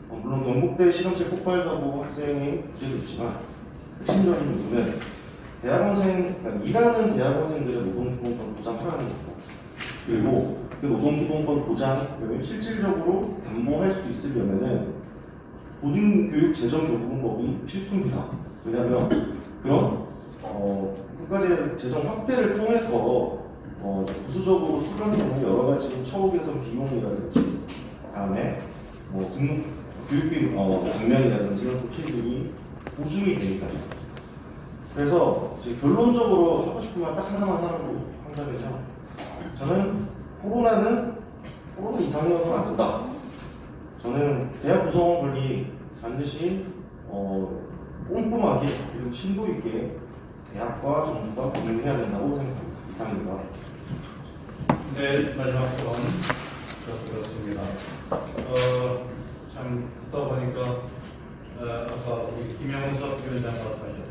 물론 경북대 실험실 폭발 사고 학생의 부재도 있지만 핵심적인 부분은 그러니까 일하는 대학원생들의 노동기본권 보장하라는 겁니다. 그리고 그 노동기본권 보장을 실질적으로 담보할 수 있으려면은 고등교육 재정 교부금법이 필수입니다. 왜냐하면 그런 국가재 재정 확대를 통해서 부수적으로 수반되는 여러 가지 처우 개선 비용이라든지 다음에 교육비 감면이라든지 이런 조치들이 보증이 되니까요. 그래서 결론적으로 하고 싶은 말 딱 하나만 한다면요. 저는 코로나 이상이어서는 안 된다. 저는 대학 구성원 권리 반드시 꼼꼼하게 그리고 심도 있게 대학과 정부가 고민을 해야 된다고 생각합니다. 이상입니다. 네, 마지막 소원 그렇습니다. 참 듣다 보니까 아까 우리 김영석 위원장과 하셨던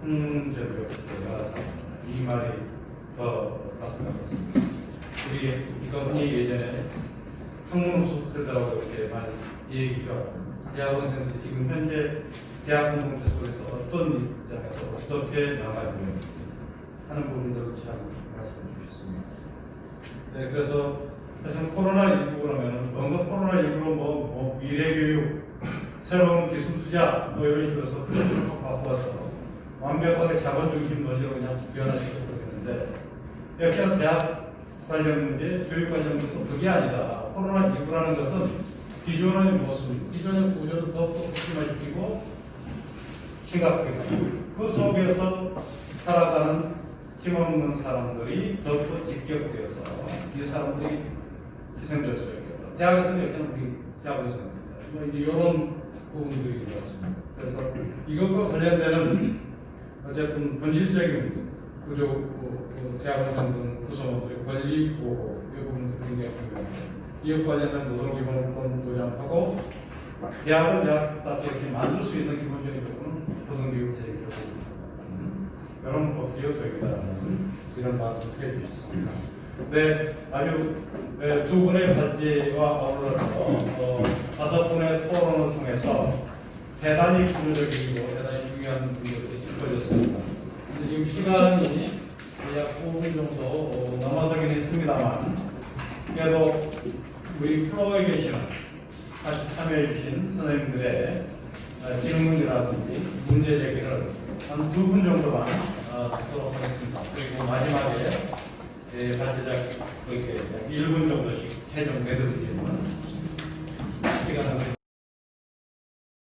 제가 이 말이 더 맞습니다. 우리가 흔히 예전에 학문 수업들하고 이렇게 많이 얘기가 대학원생들이 지금 현재 대학 공동체 속에서 어떤 입장에서 어떻게 나가야 되는지 하는 부분들을 잘 말씀해 주셨습니다. 네, 그래서 사실 코로나19 그러면은 뭔가 코로나19로 뭐 미래교육, 새로운 기술 투자 뭐 이런 식으로 해서 플랫폼을 바꿔서 완벽하게 자본 중심 논리로 그냥 변화시켜버리는데 역시나 대학 관련 문제, 교육 관련 문제도 그게 아니다. 코로나19라는 것은 기존의 모습, 기존의 구조를 더욱더 극심화시키고 심각하게 그 속에서 살아가는 힘없는 사람들이 더욱더 직격되어서 이 사람들이 희생될 수 있겠다. 대학에서는 여기는 우리 대학에서 뭐 이제 이런 부분들이 있습니다. 그래서 이것과 관련되는 어쨌든 본질적인 부분, 구조, 대학원 만든 구성원들의 권리 보호 이 부분들이 굉장히 중요합니다. 이와 관련된 노동기본권 보장하고 대학은 대학답게 이렇게 만들 수 있는 기본적인 부분은 고등교육 제도를 이런 법규가 되겠다는 이런 말씀을 해주셨습니다. 네, 아주 두 분의 발제와 어울러서 5분의 토론을 통해서 대단히 구조적이고 대단히 중요한 문제들이 짚어졌습니다. 지금 시간이 약 5분 정도 남아서긴 했습니다만 그래도 우리 프로에 계시는 다시 참여해주신 선생님들의 질문이라든지 문제 제기를 한 2분 정도만 듣도록 하겠습니다. 그리고 마지막에 발제자 그렇게 1분 정도씩 최종 내드리지만 시간을